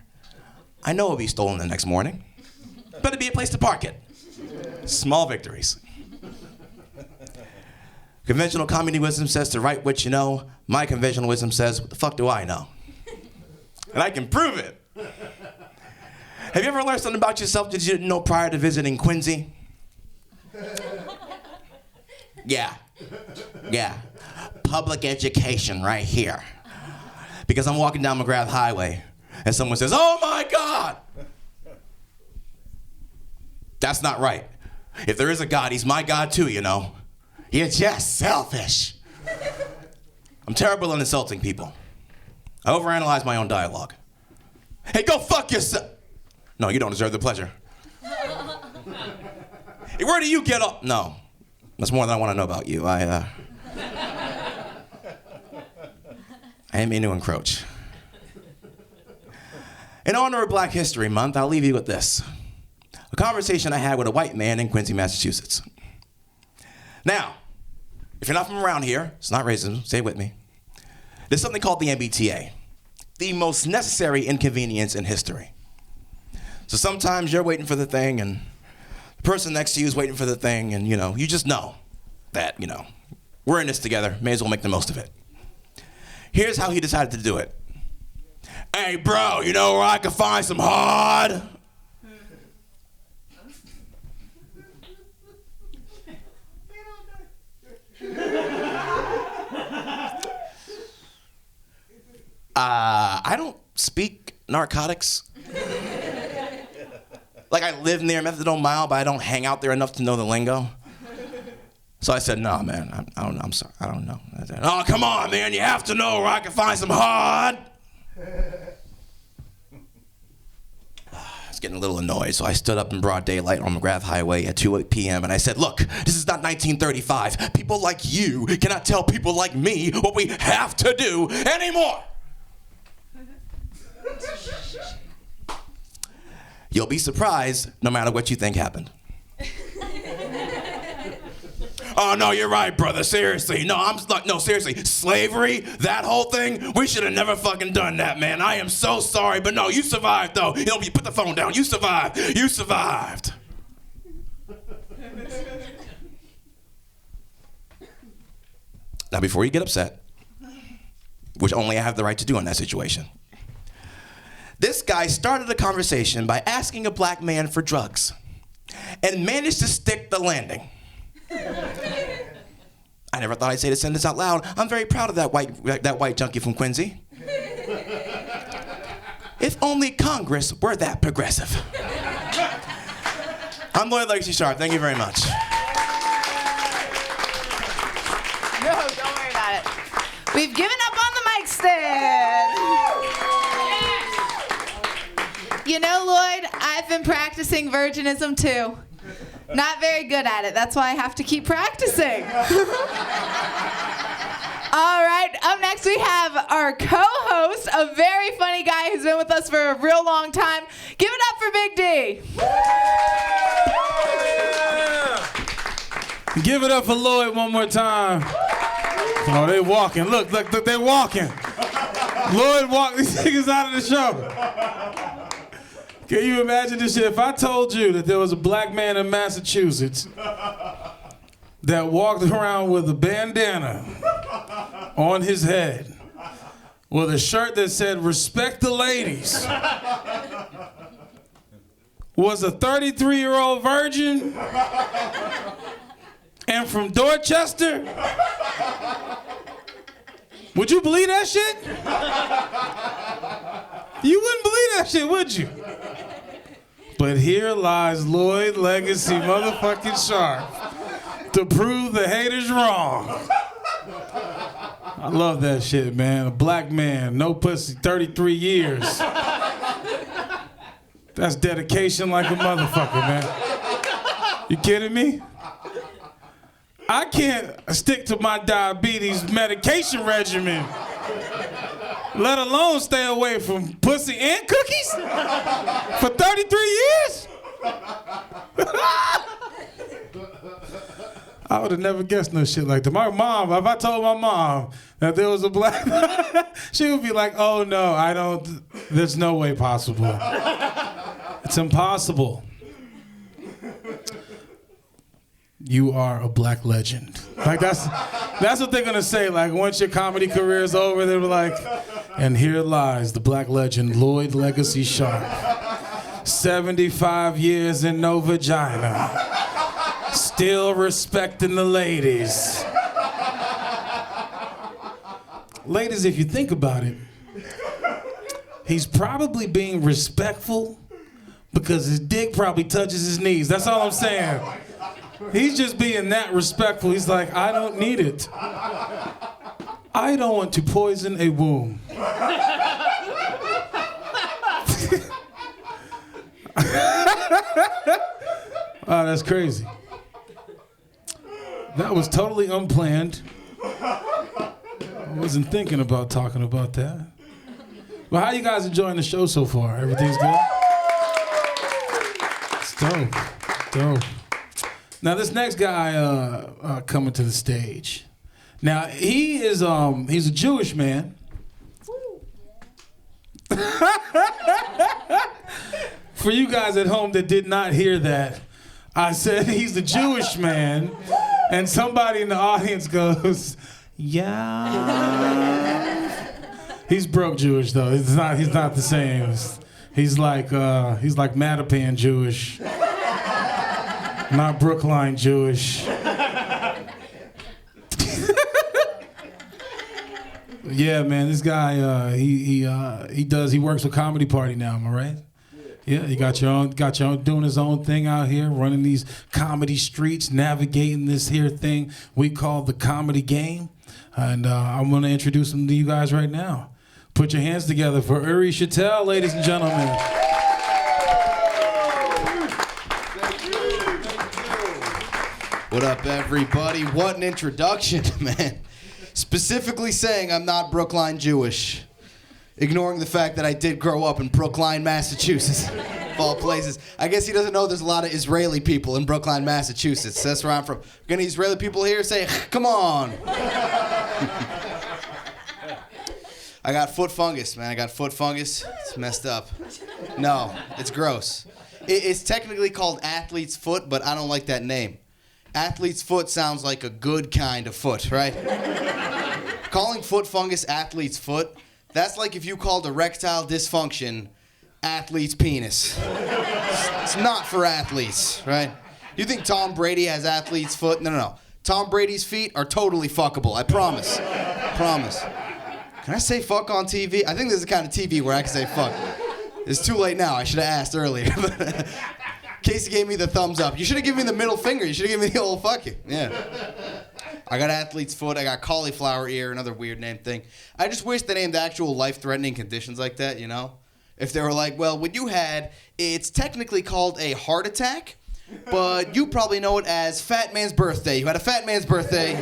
S7: I know it'll be stolen the next morning, but it'd be a place to park it. Small victories. Conventional comedy wisdom says to write what you know. My conventional wisdom says, what the fuck do I know? And I can prove it. Have you ever learned something about yourself that you didn't know prior to visiting Quincy? Yeah. Public education right here. Because I'm walking down McGrath Highway and someone says, oh my God! That's not right. If there is a God, he's my God too, You're just selfish. I'm terrible at insulting people. I overanalyze my own dialogue. Hey, go fuck yourself! No, you don't deserve the pleasure. Hey, where do you get up? No, that's more than I want to know about you. I didn't mean to encroach. In honor of Black History Month, I'll leave you with this. A conversation I had with a white man in Quincy, Massachusetts. Now, if you're not from around here, it's not racism, say it with me. There's something called the MBTA, the most necessary inconvenience in history. So sometimes you're waiting for the thing and the person next to you is waiting for the thing and, you just know that, we're in this together, may as well make the most of it. Here's how he decided to do it. Hey, bro, you know where I can find some hard? I don't speak narcotics. Like, I live near Methadone Mile, but I don't hang out there enough to know the lingo. So I said, no, man, I don't know. I'm sorry, I don't know. I said, oh, come on, man, you have to know where I can find some hard. I was getting a little annoyed, so I stood up in broad daylight on McGrath Highway at 2 p.m. and I said, look, this is not 1935. People like you cannot tell people like me what we have to do anymore. You'll be surprised no matter what you think happened. Oh, no, you're right, brother. Seriously. No, seriously. Slavery, that whole thing, we should have never fucking done that, man. I am so sorry, but no, you survived, though. You put the phone down. You survived. You survived. Now, before you get upset, which only I have the right to do in that situation, this guy started a conversation by asking a black man for drugs and managed to stick the landing. I never thought I'd say this sentence out loud. I'm very proud of that white junkie from Quincy. If only Congress were that progressive. I'm Lloyd Legacy Sharp. Thank you very much.
S2: No, don't worry about it. We've given up on the mic stand. Lloyd, I've been practicing virginism too. Not very good at it. That's why I have to keep practicing. All right, up next we have our co-host, a very funny guy who's been with us for a real long time. Give it up for Big D.
S1: Yeah. Give it up for Lloyd one more time. Oh, they walking. Look, they're walking. Lloyd walked these niggas out of the show. Can you imagine this shit? If I told you that there was a black man in Massachusetts that walked around with a bandana on his head with a shirt that said, respect the ladies, was a 33-year-old virgin and from Dorchester, would you believe that shit? You wouldn't believe that shit, would you? But here lies Lloyd Legacy motherfucking Sharp to prove the haters wrong. I love that shit, man. A black man, no pussy, 33 years. That's dedication like a motherfucker, man. You kidding me? I can't stick to my diabetes medication regimen, let alone stay away from pussy and cookies for 33 years? I would have never guessed no shit like that. My mom, if I told my mom that there was a black, she would be like, oh no, there's no way possible. It's impossible. You are a black legend. Like that's what they're gonna say. Like once your comedy career is over, they're like, and here lies the black legend, Lloyd Legacy Sharp. 75 years and no vagina. Still respecting the ladies. Ladies, if you think about it, he's probably being respectful because his dick probably touches his knees. That's all I'm saying. He's just being that respectful. He's like, I don't need it. I don't want to poison a womb. Oh, that's crazy. That was totally unplanned. I wasn't thinking about talking about that. Well, how you guys enjoying the show so far? Everything's good? It's dope. Dope. Now this next guy coming to the stage. Now he is he's a Jewish man. For you guys at home that did not hear that, I said he's a Jewish man, and somebody in the audience goes, yeah. He's broke Jewish though. He's not the same. He's like Mattapan Jewish. Not Brookline Jewish. Yeah, man, this guy he works with Comedy Party now, am I right? Yeah, you got your own doing his own thing out here, running these comedy streets, navigating this here thing we call the comedy game. And I'm gonna introduce him to you guys right now. Put your hands together for Shatil, ladies and gentlemen.
S8: What up, everybody? What an introduction, man. Specifically saying I'm not Brookline Jewish. Ignoring the fact that I did grow up in Brookline, Massachusetts, of all places. I guess he doesn't know there's a lot of Israeli people in Brookline, Massachusetts. That's where I'm from. Got any Israeli people here? Say, come on. I got foot fungus, man. I got foot fungus. It's messed up. No, it's gross. It's technically called athlete's foot, but I don't like that name. Athlete's foot sounds like a good kind of foot, right? Calling foot fungus athlete's foot, that's like if you called erectile dysfunction athlete's penis. It's not for athletes, right? You think Tom Brady has athlete's foot? No. Tom Brady's feet are totally fuckable, I promise. Promise. Can I say fuck on TV? I think this is the kind of TV where I can say fuck. It's too late now, I should have asked earlier. Casey gave me the thumbs up. You should have given me the middle finger. You should have given me the old fuck you. Yeah. I got athlete's foot. I got cauliflower ear, another weird name thing. I just wish they named actual life-threatening conditions like that, you know? If they were like, well, what you had, it's technically called a heart attack, but you probably know it as fat man's birthday. You had a fat man's birthday.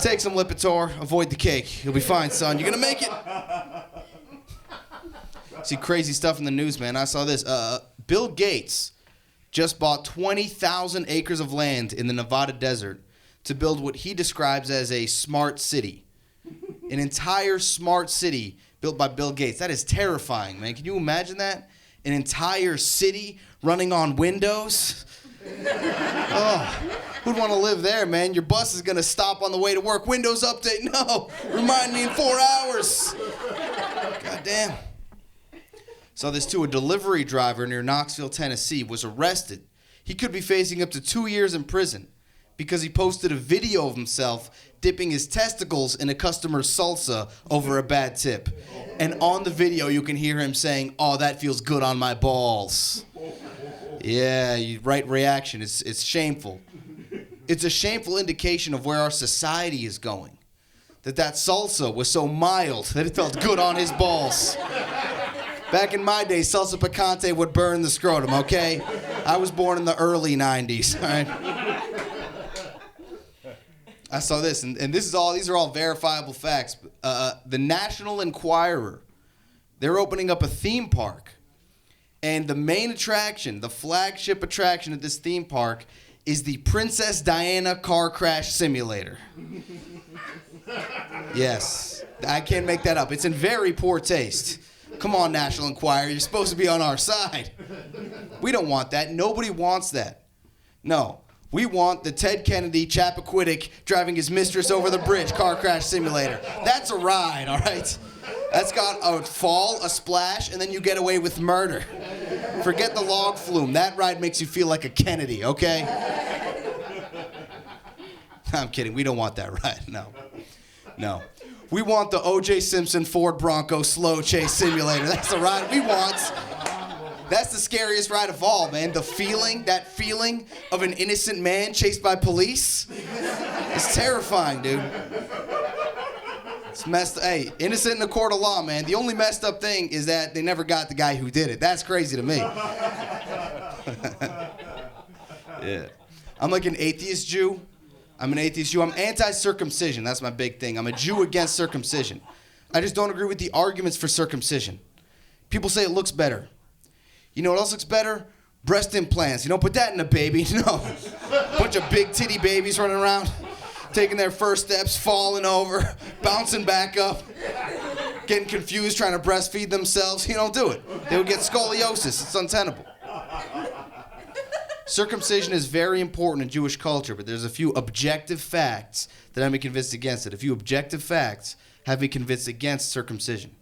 S8: Take some Lipitor, avoid the cake. You'll be fine, son. You're gonna make it. See crazy stuff in the news, man. I saw this. Bill Gates just bought 20,000 acres of land in the Nevada desert to build what he describes as a smart city. An entire smart city built by Bill Gates. That is terrifying, man. Can you imagine that? An entire city running on Windows? Oh, who'd want to live there, man? Your bus is going to stop on the way to work. Windows update, no. Remind me in 4 hours. God damn. Saw this too. A delivery driver near Knoxville, Tennessee was arrested. He could be facing up to 2 years in prison because he posted a video of himself dipping his testicles in a customer's salsa over a bad tip. And on the video, you can hear him saying, oh, that feels good on my balls. Yeah, right reaction. It's shameful. It's a shameful indication of where our society is going. That salsa was so mild that it felt good on his balls. Back in my day, salsa picante would burn the scrotum, okay? I was born in the early 90s, all right? I saw this, and these are all verifiable facts. The National Enquirer, they're opening up a theme park. And the main attraction, the flagship attraction at this theme park, is the Princess Diana car crash simulator. Yes, I can't make that up. It's in very poor taste. Come on, National Enquirer, you're supposed to be on our side. We don't want that. Nobody wants that. No, we want the Ted Kennedy Chappaquiddick driving his mistress over the bridge car crash simulator. That's a ride, all right? That's got a fall, a splash, and then you get away with murder. Forget the log flume. That ride makes you feel like a Kennedy, okay? I'm kidding. We don't want that ride. No. We want the O.J. Simpson Ford Bronco slow chase simulator. That's the ride we want. That's the scariest ride of all, man. That feeling of an innocent man chased by police. It's terrifying, dude. It's messed. Hey, innocent in the court of law, man. The only messed up thing is that they never got the guy who did it. That's crazy to me. Yeah. I'm like an atheist Jew. I'm anti-circumcision. That's my big thing. I'm a Jew against circumcision. I just don't agree with the arguments for circumcision. People say it looks better. You know what else looks better? Breast implants. You don't put that in a baby. No. Bunch of big titty babies running around, taking their first steps, falling over, bouncing back up, getting confused, trying to breastfeed themselves. You don't do it. They would get scoliosis. It's untenable. Circumcision is very important in Jewish culture, but there's a few objective facts that have me convinced against it. A few objective facts have me convinced against circumcision.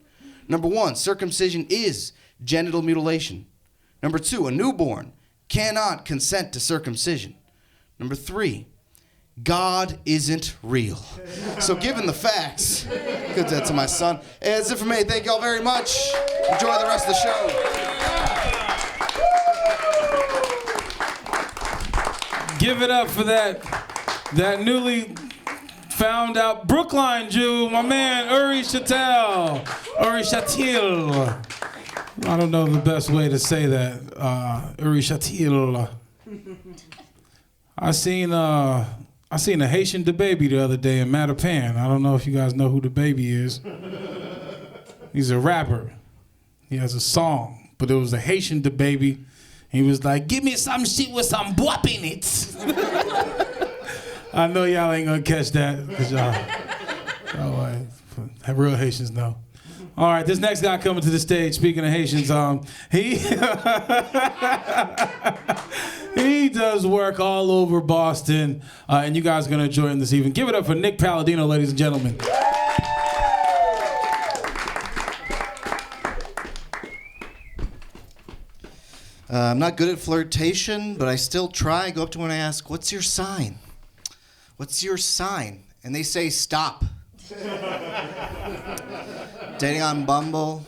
S8: Number 1, circumcision is genital mutilation. Number 2, a newborn cannot consent to circumcision. Number 3, God isn't real. So given the facts, good that to my son. Hey, that's it for me. Thank you all very much. Enjoy the rest of the show.
S1: Give it up for that newly found out Brookline Jew, my man Shatil. I don't know the best way to say that. Shatil. I seen a Haitian DaBaby the other day in Mattapan. I don't know if you guys know who DaBaby is. He's a rapper. He has a song, but it was a Haitian DaBaby. He was like, give me some shit with some bop in it. I know y'all ain't gonna catch that, because y'all real Haitians know. All right, this next guy coming to the stage, speaking of Haitians, he does work all over Boston, and you guys are gonna enjoy him this evening. Give it up for Nick Palladino, ladies and gentlemen.
S9: I'm not good at flirtation, but I still try. I go up to one and I ask, what's your sign? What's your sign? And they say, stop. Dating on Bumble.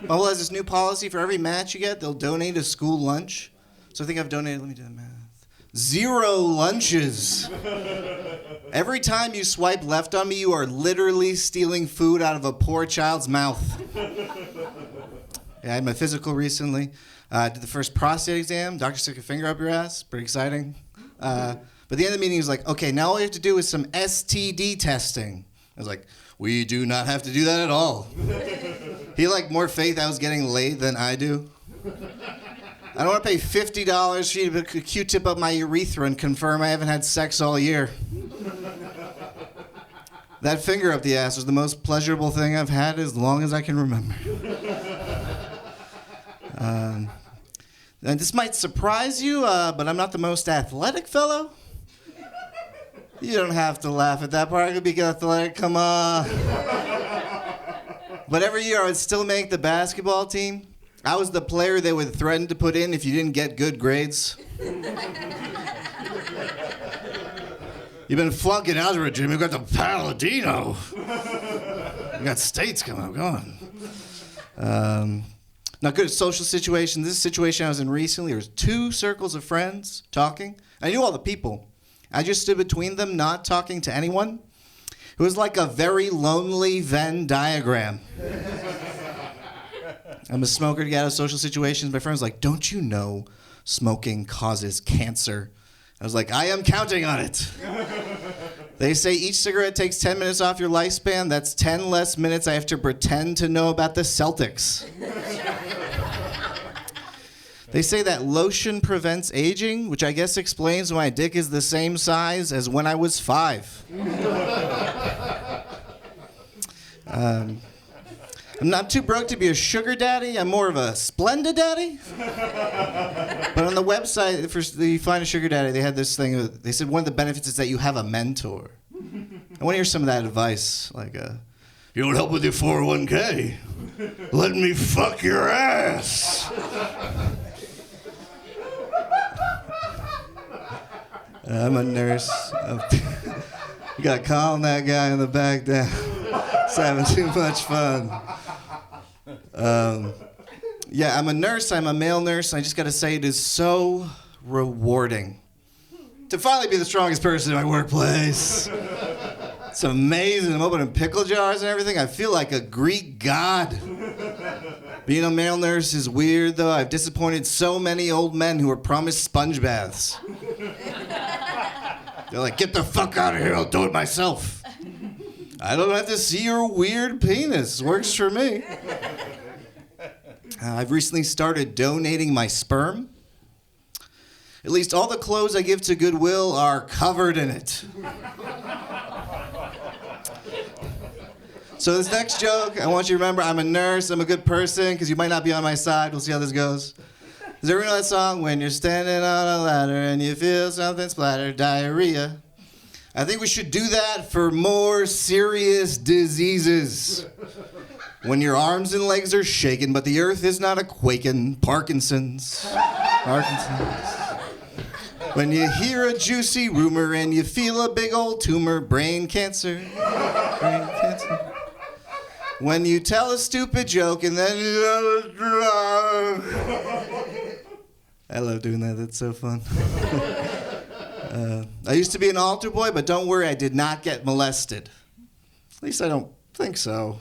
S9: Bumble has this new policy for every match you get, they'll donate a school lunch. So I think I've donated, let me do the math, 0 lunches. Every time you swipe left on me, you are literally stealing food out of a poor child's mouth. Yeah, I had my physical recently. Did the first prostate exam. Doctor stuck a finger up your ass. Pretty exciting. But at the end of the meeting, he was like, okay, now all you have to do is some STD testing. I was like, we do not have to do that at all. He had more faith I was getting laid than I do. I don't want to pay $50 for you to put a Q-tip up my urethra and confirm I haven't had sex all year. That finger up the ass was the most pleasurable thing I've had as long as I can remember. And this might surprise you, but I'm not the most athletic fellow. You don't have to laugh at that part. I could be athletic, come on. But every year I would still make the basketball team. I was the player they would threaten to put in if you didn't get good grades. You've been flunking algebra, Jimmy. We've got the Palladino. We got states coming up. Go on. Not good at social situations. This situation I was in recently, there was 2 circles of friends talking. I knew all the people. I just stood between them, not talking to anyone. It was like a very lonely Venn diagram. I'm a smoker to get out of social situations. My friend was like, don't you know smoking causes cancer? I was like, I am counting on it. They say each cigarette takes 10 minutes off your lifespan. That's 10 less minutes I have to pretend to know about the Celtics. They say that lotion prevents aging, which I guess explains why my dick is the same size as when I was 5. I'm not too broke to be a sugar daddy. I'm more of a Splenda daddy. But on the website, if you find a sugar daddy, they had this thing. They said one of the benefits is that you have a mentor. I want to hear some of that advice, like, you want help with your 401k? Let me fuck your ass. I'm a nurse. You gotta calm that guy in the back down. He's having too much fun. Yeah, I'm a nurse. I'm a male nurse. I just gotta say it is so rewarding to finally be the strongest person in my workplace. It's amazing. I'm opening pickle jars and everything. I feel like a Greek god. Being a male nurse is weird, though. I've disappointed so many old men who were promised sponge baths. They're like, get the fuck out of here. I'll do it myself. I don't have to see your weird penis. Works for me. I've recently started donating my sperm. At least all the clothes I give to Goodwill are covered in it. So this next joke, I want you to remember I'm a nurse, I'm a good person, because you might not be on my side. We'll see how this goes. Does everyone know that song? When you're standing on a ladder and you feel something splatter, diarrhea. I think we should do that for more serious diseases. When your arms and legs are shaking, but the earth is not a quaking, Parkinson's. When you hear a juicy rumor and you feel a big old tumor, brain cancer. Brain cancer. When you tell a stupid joke and then you I love doing that. That's so fun. I used to be an altar boy, but don't worry, I did not get molested. At least I don't think so.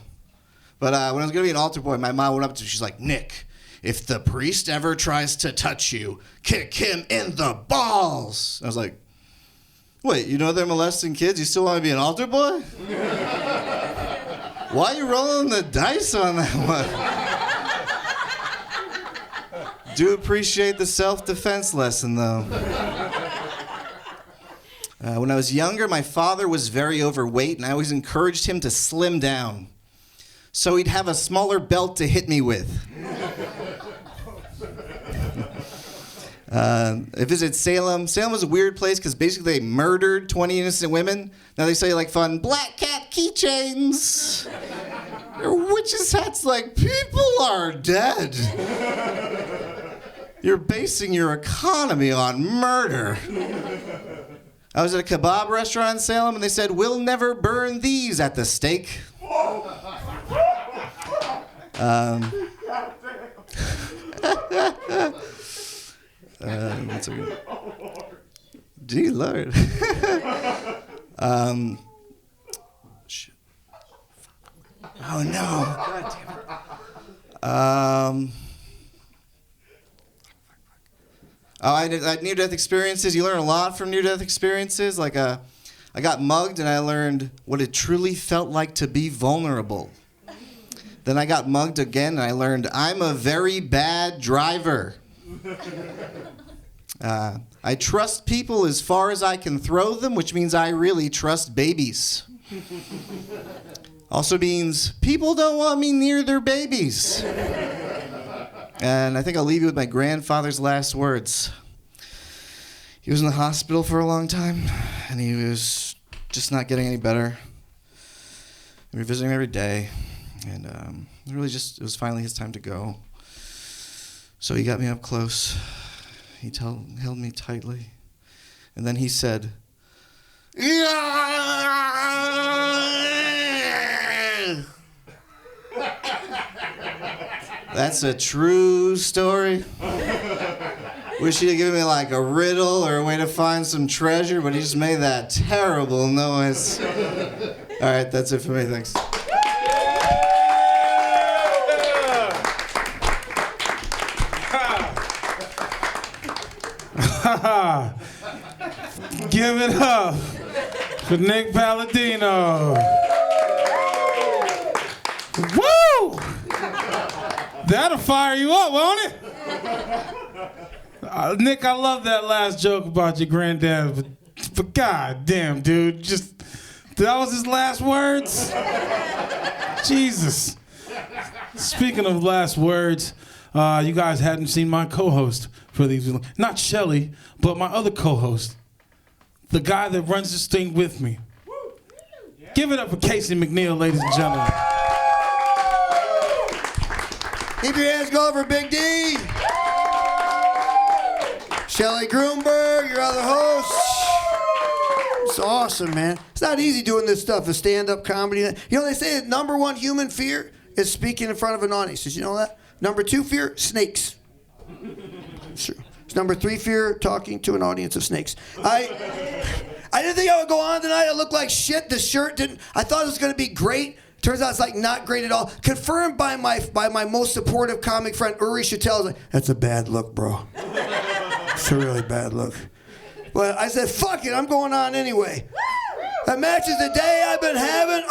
S9: But when I was going to be an altar boy, my mom went up to me. She's like, Nick, if the priest ever tries to touch you, kick him in the balls. I was like, wait, you know they're molesting kids? You still want to be an altar boy? Why are you rolling the dice on that one? Do appreciate the self-defense lesson, though. When I was younger, my father was very overweight, and I always encouraged him to slim down so he'd have a smaller belt to hit me with. I visited Salem. Salem was a weird place because basically they murdered 20 innocent women. Now they say like fun, black cat keychains. Or witches' hats like, people are dead. You're basing your economy on murder. I was at a kebab restaurant in Salem and they said, we'll never burn these at the stake. That's a good. Gee, Lord. Shit. Oh no. God damn it. I had near-death experiences. You learn a lot from near-death experiences. Like, I got mugged and I learned what it truly felt like to be vulnerable. Then I got mugged again and I learned I'm a very bad driver. I trust people as far as I can throw them, which means I really trust babies. Also means people don't want me near their babies. And I think I'll leave you with my grandfather's last words. He was in the hospital for a long time, and he was just not getting any better. We were visiting him every day, and it was finally his time to go. So he got me up close. He held me tightly, and then he said, That's a true story. Wish he'd given me like a riddle or a way to find some treasure, but he just made that terrible noise. All right, that's it for me. Thanks.
S1: Give it up for Nick Palladino. Woo! That'll fire you up, won't it? Nick, I love that last joke about your granddad, but god damn, dude, that was his last words? Jesus. Speaking of last words, you guys hadn't seen my co-host for these, not Shelley, but my other co-host, the guy that runs this thing with me. Give it up for Casey McNeal, ladies and gentlemen.
S10: Keep your hands going for Big D. Shelley Gruenberg, your other host. It's awesome, man. It's not easy doing this stuff, a stand-up comedy. You know, they say the number one human fear is speaking in front of an audience. Did you know that? Number 2 fear, snakes. It's true. It's number 3 fear, talking to an audience of snakes. I didn't think I would go on tonight. I looked like shit. The shirt didn't. I thought it was going to be great. Turns out it's like not great at all. Confirmed by my most supportive comic friend Uri Shatil. Like, that's a bad look, bro. It's a really bad look. But I said, fuck it, I'm going on anyway. That matches the day I've been having.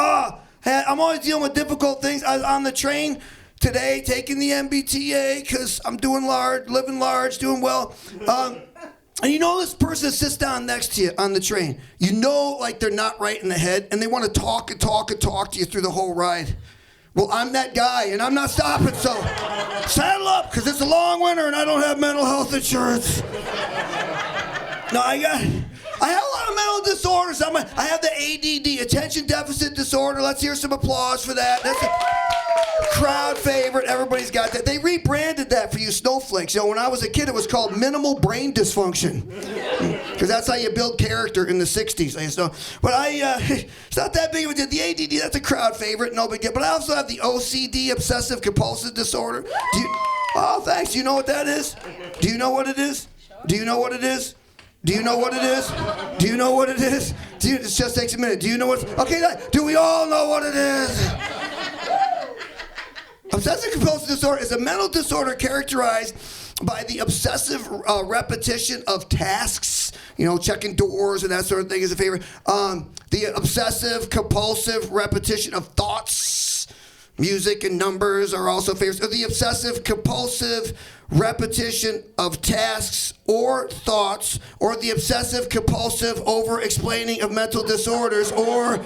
S10: I'm always dealing with difficult things. I was on the train today taking the MBTA because I'm doing large, living large, doing well. And you know this person that sits down next to you on the train. You know, like, they're not right in the head, and they want to talk to you through the whole ride. Well, I'm that guy, and I'm not stopping, so saddle up, because it's a long winter, and I don't have mental health insurance. No, I have a lot of mental disorders. I have the ADD, attention deficit disorder. Let's hear some applause for that. That's a crowd favorite. Everybody's got that. They rebranded that for you snowflakes. You know, when I was a kid, it was called minimal brain dysfunction, because that's how you build character in the 60s. But it's not that big of a deal. The ADD, that's a crowd favorite, no big deal. But I also have the OCD, obsessive compulsive disorder. Oh, thanks. Do you know what that is? Do you know what it is? Do you know what it is? Do you know what it is? Do you know what it is? It just takes a minute. Do you know what? Okay, do we all know what it is? Obsessive compulsive disorder is a mental disorder characterized by the obsessive repetition of tasks. You know, checking doors and that sort of thing is a favorite. The obsessive compulsive repetition of thoughts, music, and numbers are also favorites. Or the obsessive compulsive repetition of tasks or thoughts, or the obsessive compulsive over-explaining of mental disorders, or...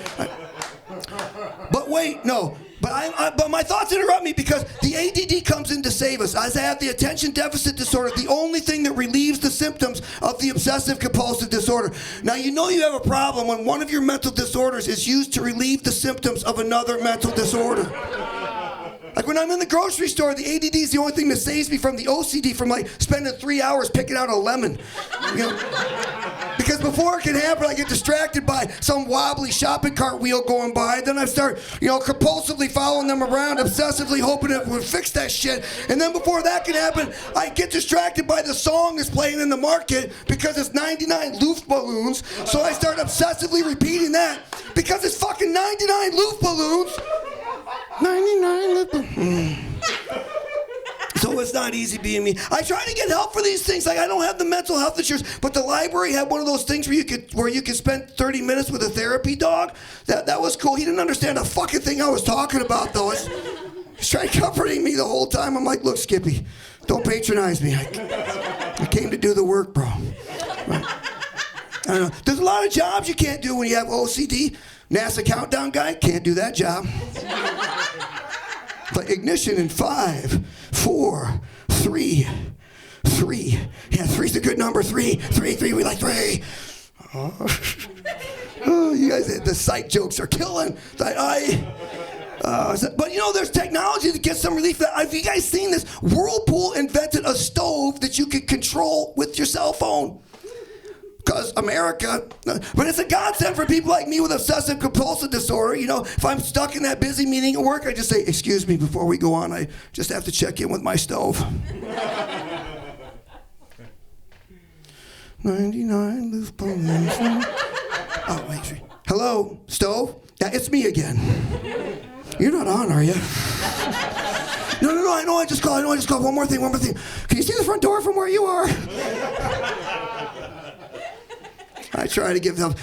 S10: But wait, no. But my thoughts interrupt me because the ADD comes in to save us. As I have the attention deficit disorder, the only thing that relieves the symptoms of the obsessive compulsive disorder. Now, you know you have a problem when one of your mental disorders is used to relieve the symptoms of another mental disorder. Like when I'm in the grocery store, the ADD is the only thing that saves me from the OCD, from like spending 3 hours picking out a lemon. You know? Because before it can happen, I get distracted by some wobbly shopping cart wheel going by. Then I start, compulsively following them around, obsessively hoping it would fix that shit. And then before that can happen, I get distracted by the song that's playing in the market because it's 99 Luftballons. So I start obsessively repeating that because it's fucking 99 Luftballons. 99 little. So it's not easy being me. I try to get help for these things. Like, I don't have the mental health insurance, but the library had one of those things where you could spend 30 minutes with a therapy dog. That was cool. He didn't understand a fucking thing I was talking about, though. He's trying comforting me the whole time. I'm like, look, Skippy, don't patronize me. I came to do the work, bro. Right. I don't know. There's a lot of jobs you can't do when you have OCD. NASA countdown guy, can't do that job. But ignition in 5, 4, 3. Yeah, 3's a good number. 3, we like 3. Oh, you guys, the sight jokes are killing. But there's technology to get some relief. Have you guys seen this? Whirlpool invented a stove that you could control with your cell phone. Because America, but it's a godsend for people like me with obsessive compulsive disorder. If I'm stuck in that busy meeting at work, I just say, excuse me, before we go on, I just have to check in with my stove. 99 loose balloons. Oh, wait. Hello, stove? Yeah, it's me again. You're not on, are you? No, I know I just called. One more thing. Can you see the front door from where you are? I try to give them.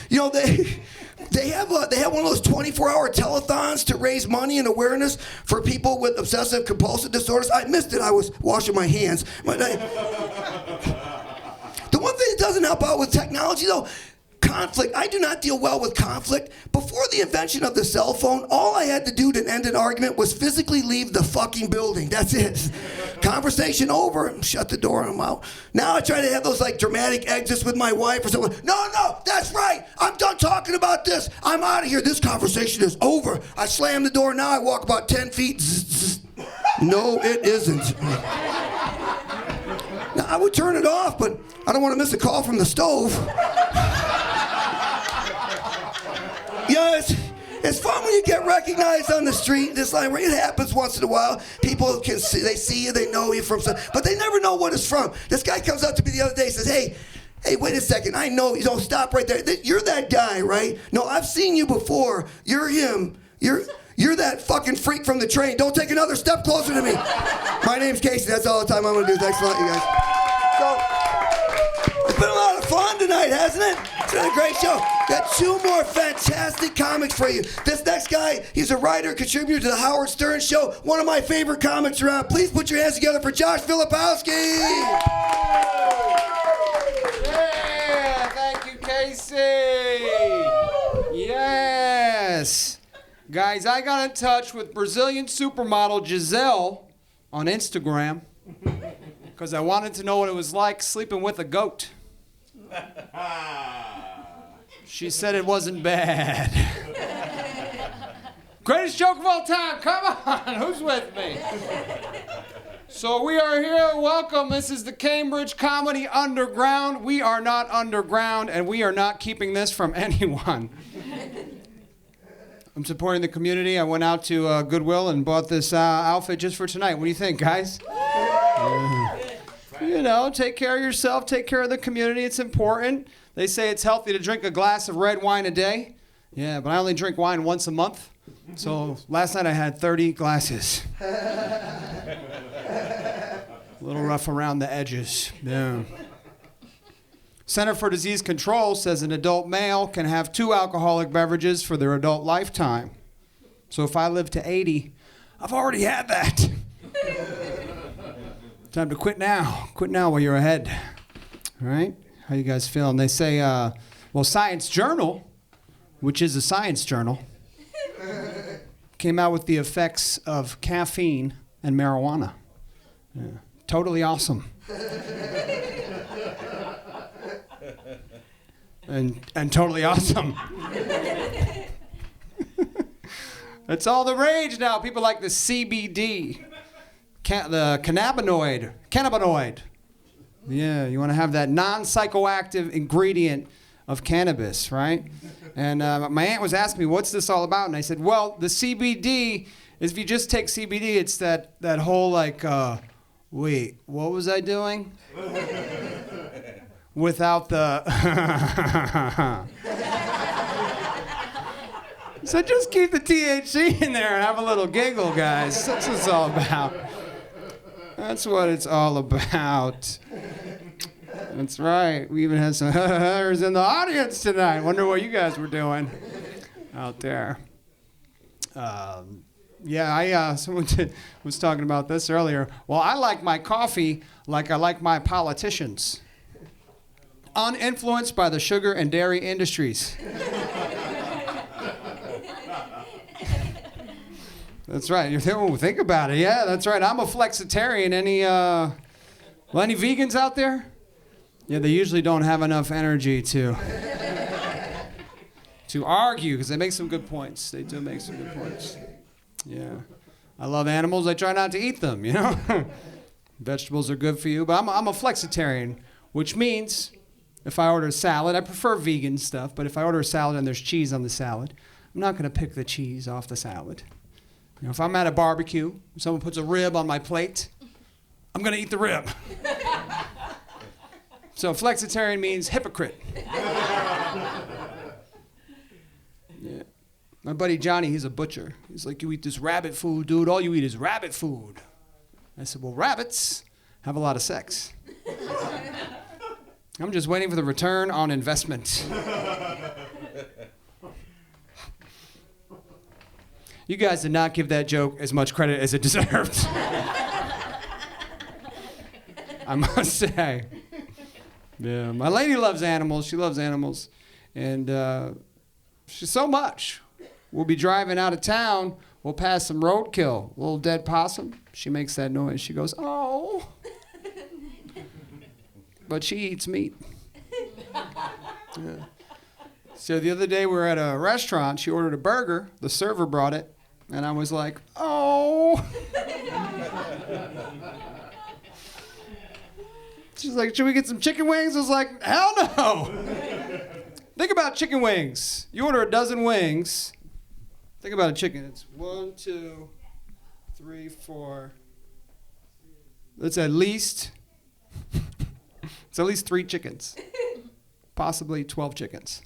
S10: They have one of those 24-hour telethons to raise money and awareness for people with obsessive compulsive disorders. I missed it. I was washing my hands. doesn't help out with technology, though? Conflict. I do not deal well with conflict. Before the invention of the cell phone, all I had to do to end an argument was physically leave the fucking building. That's it. Conversation over, shut the door, and I'm out. Now I try to have those like dramatic exits with my wife or something. No, that's right. I'm done talking about this. I'm out of here. This conversation is over. I slam the door. Now I walk about 10 feet. No, it isn't. Now, I would turn it off, but I don't want to miss a call from the stove. It's fun when you get recognized on the street. This line where it happens once in a while. People can see, they see you, they know you from some, but they never know what it's from. This guy comes up to me the other day and says, hey, wait a second. I know, you don't stop right there. You're that guy, right? No, I've seen you before. You're him. You're that fucking freak from the train. Don't take another step closer to me. My name's Casey. That's all the time I'm gonna do. Thanks a lot, you guys. So, it's been a lot of fun tonight, hasn't it? It's been a great show. Got 2 more fantastic comics for you. This next guy, he's a writer, contributor to the Howard Stern Show. One of my favorite comics around. Please put your hands together for Josh Filipowski.
S11: Yeah, thank you, Casey. Yes. Guys, I got in touch with Brazilian supermodel Giselle on Instagram because I wanted to know what it was like sleeping with a goat. She said it wasn't bad. Greatest joke of all time. Come on, who's with me? So we are here. Welcome. This is the Cambridge Comedy Underground. We are not underground, and we are not keeping this from anyone. I'm supporting the community. I went out to Goodwill and bought this outfit just for tonight. What do you think, guys? You know, take care of yourself, take care of the community. It's important. They say it's healthy to drink a glass of red wine a day. Yeah, but I only drink wine once a month. So last night I had 30 glasses. A little rough around the edges. Yeah. Center for Disease Control says an adult male can have 2 alcoholic beverages for their adult lifetime. So if I live to 80, I've already had that. Time to quit now. Quit now while you're ahead. All right? How you guys feeling? They say, well, Science Journal, which is a science journal, came out with the effects of caffeine and marijuana. Yeah. Totally awesome. And totally awesome. It's all the rage now. People like the CBD, the cannabinoid. Yeah, you want to have that non-psychoactive ingredient of cannabis, right? And my aunt was asking me, what's this all about? And I said, well, the CBD is, if you just take CBD, it's that whole like, wait, what was I doing? Without the... So just keep the THC in there and have a little giggle, guys. That's what it's all about. That's what it's all about. That's right. We even had some in the audience tonight. Wonder what you guys were doing out there. Someone was talking about this earlier. Well, I like my coffee like I like my politicians. Uninfluenced by the sugar and dairy industries. That's right. You think about it. Yeah, that's right. I'm a flexitarian. Any vegans out there? Yeah, they usually don't have enough energy to argue because they make some good points. They do make some good points. Yeah. I love animals. I try not to eat them, you know? Vegetables are good for you, but I'm a flexitarian, which means if I order a salad, I prefer vegan stuff, but if I order a salad and there's cheese on the salad, I'm not going to pick the cheese off the salad. You know, if I'm at a barbecue, someone puts a rib on my plate, I'm going to eat the rib. So flexitarian means hypocrite. Yeah. My buddy Johnny, he's a butcher. He's like, you eat this rabbit food, dude. All you eat is rabbit food. I said, well, rabbits have a lot of sex. I'm just waiting for the return on investment. You guys did not give that joke as much credit as it deserved. I must say. Yeah, my lady loves animals. She loves animals. And she's so much. We'll be driving out of town. We'll pass some roadkill. A little dead possum. She makes that noise. She goes, oh. But she eats meat. Yeah. So the other day we were at a restaurant. She ordered a burger. The server brought it. And I was like, oh. She's like, should we get some chicken wings? I was like, hell no. Think about chicken wings. You order a dozen wings. Think about a chicken. It's 1, 2, 3, 4. It's at least 3 chickens. Possibly 12 chickens.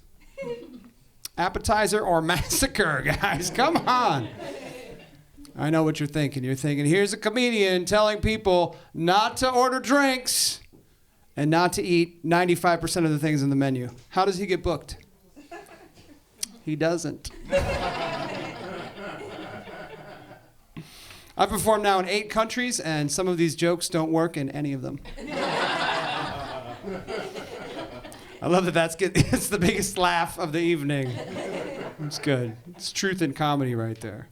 S11: Appetizer or massacre, guys. Come on. I know what you're thinking. You're thinking, here's a comedian telling people not to order drinks and not to eat 95% of the things in the menu. How does he get booked? He doesn't. I've performed now in 8 countries, and some of these jokes don't work in any of them. I love that it's the biggest laugh of the evening. It's good. It's truth in comedy right there.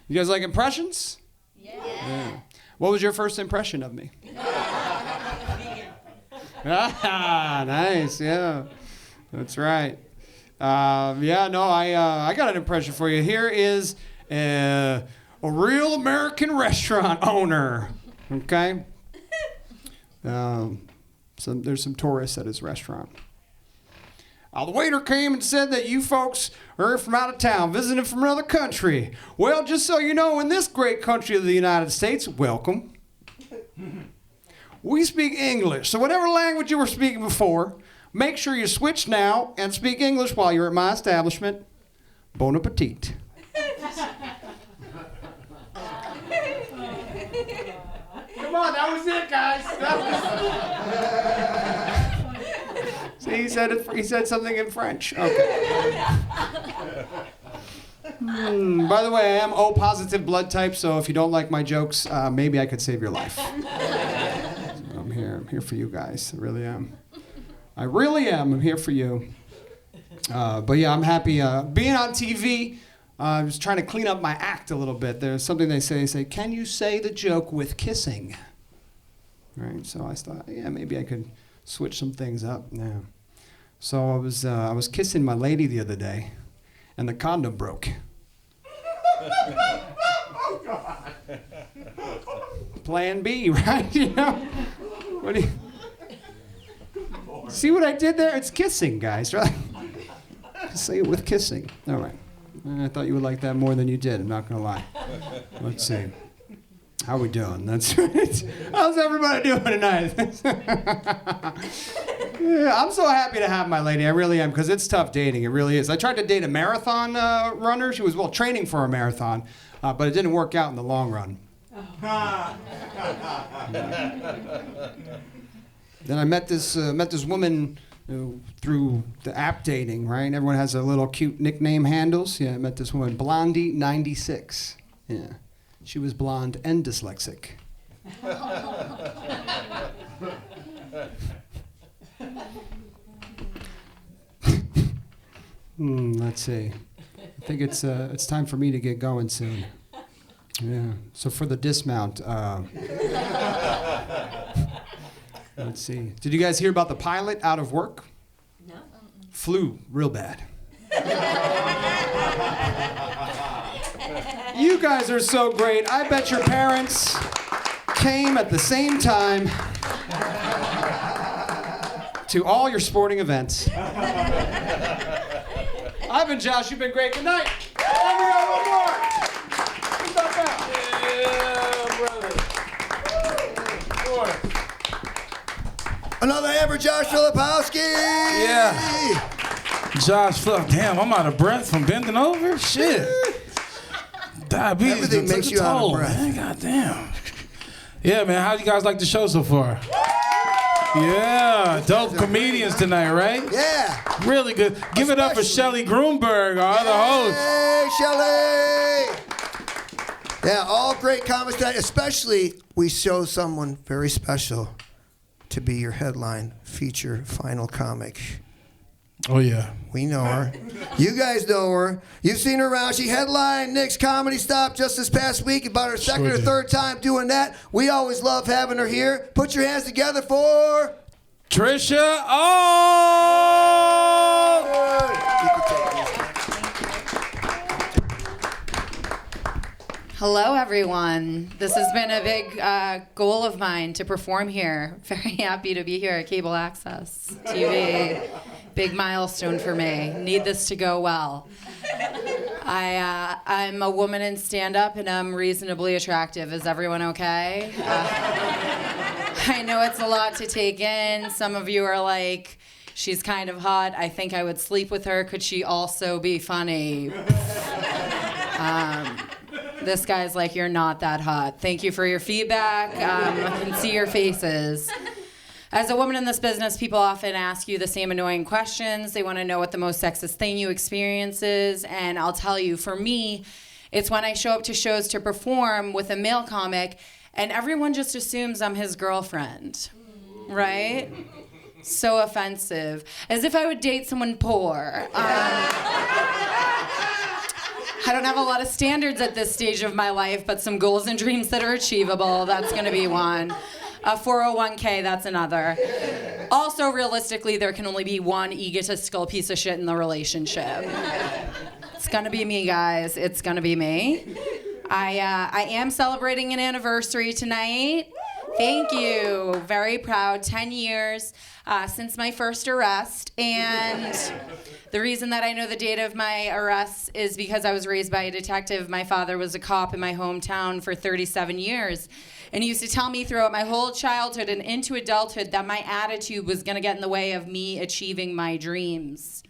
S11: You guys like impressions? Yeah. What was your first impression of me? Ah, nice, yeah. That's right. I got an impression for you. Here is a real American restaurant owner, okay? There's some tourists at his restaurant. The waiter came and said that you folks are from out of town, visiting from another country. Well, just so you know, in this great country of the United States, welcome. We speak English, so whatever language you were speaking before, make sure you switch now and speak English while you're at my establishment. Bon appetit. Come on, that was it, guys. See, he said something in French. Okay. By the way, I am O positive blood type, so if you don't like my jokes, maybe I could save your life. I'm here for you guys. I really am. I'm here for you. But yeah, I'm happy being on TV. I was trying to clean up my act a little bit. There's something they say, can you say the joke with kissing? Right. So I thought, yeah, maybe I could switch some things up. Yeah. So I was kissing my lady the other day, and the condom broke. Oh God. Plan B, right? You know. What do you see what I did there? It's kissing, guys, right? Say it with kissing. All right. I thought you would like that more than you did. I'm not gonna lie. Let's see. How we doing? That's right. How's everybody doing tonight? Yeah, I'm so happy to have my lady. I really am, because it's tough dating. It really is. I tried to date a marathon runner. She was training for a marathon, but it didn't work out in the long run. Oh. Then I met this woman through the app dating, right? Everyone has their little cute nickname handles. Yeah, I met this woman, Blondie96. Yeah. She was blonde and dyslexic. Let's see. I think it's time for me to get going soon. Yeah. So for the dismount, let's see. Did you guys hear about the pilot out of work? No. Flew real bad. You guys are so great. I bet your parents came at the same time to all your sporting events. I've been Josh. You've been great. Good night. And we got one more.
S10: Yeah, brother. Another ever Josh Filipowski.
S1: Yeah. Josh Phillip. Damn, I'm out of breath from bending over. Shit. Diabetes.
S10: Everything makes you out of breath.
S1: Man. God damn. Yeah, man. How do you guys like the show so far? Yeah, dope comedians tonight, right?
S10: Yeah.
S1: Really good. Give it up for Shelley Gruenberg, our other host.
S10: Hey, Shelley. Yeah, all great comics tonight. Especially, we show someone very special to be your headline feature final comic.
S1: Oh, yeah.
S10: We know her. You guys know her. You've seen her around. She headlined Nick's Comedy Stop just this past week, about her second or third time doing that. We always love having her here. Put your hands together for...
S1: Tricia Auld!
S12: Hello, everyone. This has been a big goal of mine to perform here. Very happy to be here at Cable Access TV. Big milestone for me. Need this to go well. I'm a woman in stand-up, and I'm reasonably attractive. Is everyone okay? I know it's a lot to take in. Some of you are like, she's kind of hot. I think I would sleep with her. Could she also be funny? This guy's like, you're not that hot. Thank you for your feedback. I can see your faces. As a woman in this business, people often ask you the same annoying questions. They want to know what the most sexist thing you experience is. And I'll tell you, for me, it's when I show up to shows to perform with a male comic and everyone just assumes I'm his girlfriend, right? So offensive. As if I would date someone poor. I don't have a lot of standards at this stage of my life, but some goals and dreams that are achievable. That's going to be one. A 401k, that's another. Also, realistically, there can only be one egotistical piece of shit in the relationship. It's going to be me, guys. It's going to be me. I am celebrating an anniversary tonight. Thank you. Very proud. 10 years since my first arrest. And the reason that I know the date of my arrest is because I was raised by a detective. My father was a cop in my hometown for 37 years. And he used to tell me throughout my whole childhood and into adulthood that my attitude was going to get in the way of me achieving my dreams.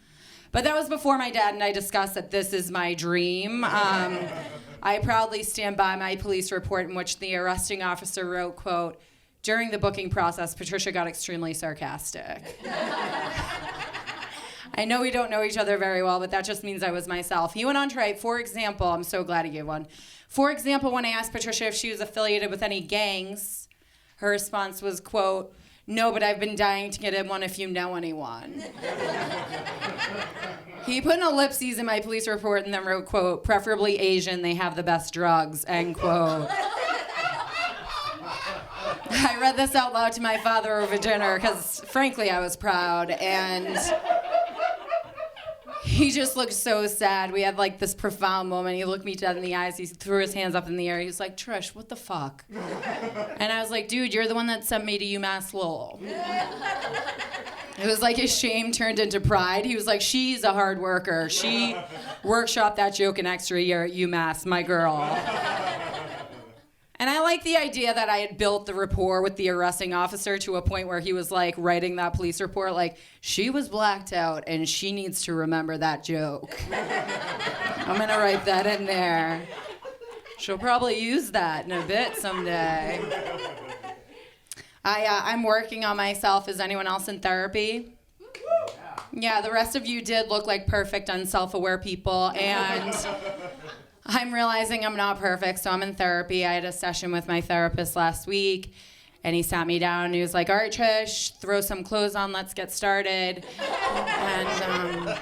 S12: But that was before my dad and I discussed that this is my dream. I proudly stand by my police report in which the arresting officer wrote, quote, "During the booking process, Patricia got extremely sarcastic." I know we don't know each other very well, but that just means I was myself. He went on to write, for example, I'm so glad he gave one. For example, when I asked Patricia if she was affiliated with any gangs, her response was, quote, "No, but I've been dying to get in one if you know anyone." He put an ellipses in my police report and then wrote, quote, "Preferably Asian, they have the best drugs," end quote. I read this out loud to my father over dinner because, frankly, I was proud, and he just looked so sad. We had like this profound moment. He looked me dead in the eyes. He threw his hands up in the air. He was like, "Trish, what the fuck?" And I was like, "Dude, you're the one that sent me to UMass Lowell." It was like his shame turned into pride. He was like, "She's a hard worker. She workshopped that joke an extra year at UMass, my girl." And I like the idea that I had built the rapport with the arresting officer to a point where he was like writing that police report like, "She was blacked out and she needs to remember that joke." I'm gonna write that in there. She'll probably use that in a bit someday. I'm working on myself. Is anyone else in therapy? Yeah, the rest of you did look like perfect, unself-aware people, and I'm realizing I'm not perfect, so I'm in therapy. I had a session with my therapist last week, and he sat me down, and he was like, "All right, Trish, throw some clothes on, let's get started." And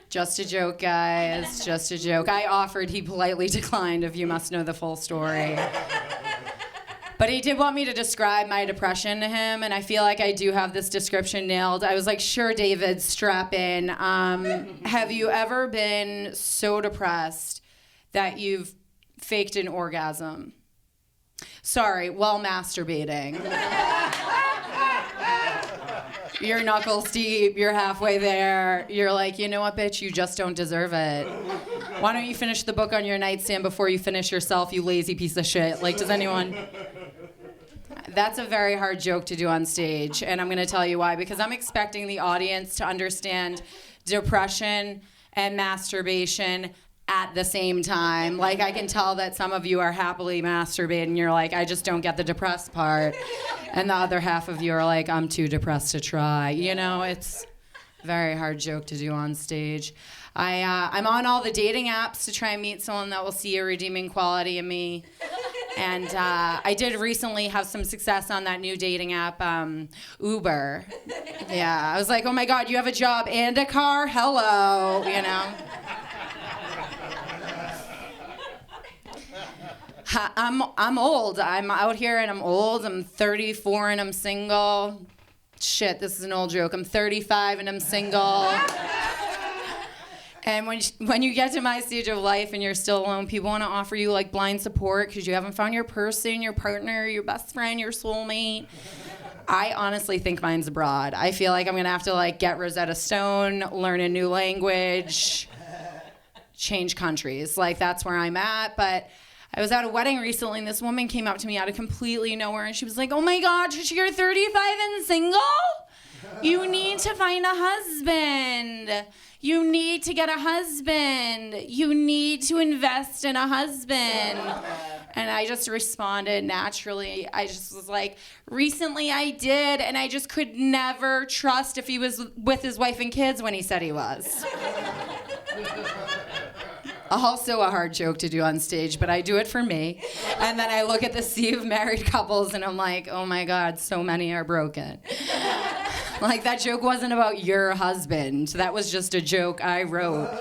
S12: just a joke, guys, just a joke. I offered, he politely declined, if you must know the full story. But he did want me to describe my depression to him, and I feel like I do have this description nailed. I was like, "Sure, David, strap in. Have you ever been so depressed that you've faked an orgasm?" Sorry, while masturbating. You're knuckles deep, you're halfway there. You're like, "You know what, bitch, you just don't deserve it. Why don't you finish the book on your nightstand before you finish yourself, you lazy piece of shit?" Like, does anyone... That's a very hard joke to do on stage, and I'm gonna tell you why. Because I'm expecting the audience to understand depression and masturbation at the same time. Like, I can tell that some of you are happily masturbating, and you're like, "I just don't get the depressed part." And the other half of you are like, "I'm too depressed to try." You know, it's a very hard joke to do on stage. I'm on all the dating apps to try and meet someone that will see a redeeming quality in me. And I did recently have some success on that new dating app, Uber. Yeah, I was like, oh my God, you have a job and a car? Hello, you know. I'm old. I'm out here and I'm old. I'm 34 and I'm single. Shit, this is an old joke. I'm 35 and I'm single. And when you get to my stage of life and you're still alone, people want to offer you like blind support because you haven't found your person, your partner, your best friend, your soulmate. I honestly think mine's abroad. I feel like I'm gonna have to like get Rosetta Stone, learn a new language, change countries. Like that's where I'm at. But I was at a wedding recently and this woman came up to me out of completely nowhere and she was like, oh my God, Tricia, you're 35 and single? You need to find a husband. You need to get a husband. You need to invest in a husband. And I just responded naturally. I just was like, recently I did, and I just could never trust if he was with his wife and kids when he said he was. Also a hard joke to do on stage, but I do it for me. And then I look at the sea of married couples and I'm like, oh my God, so many are broken. Like that joke wasn't about your husband. That was just a joke I wrote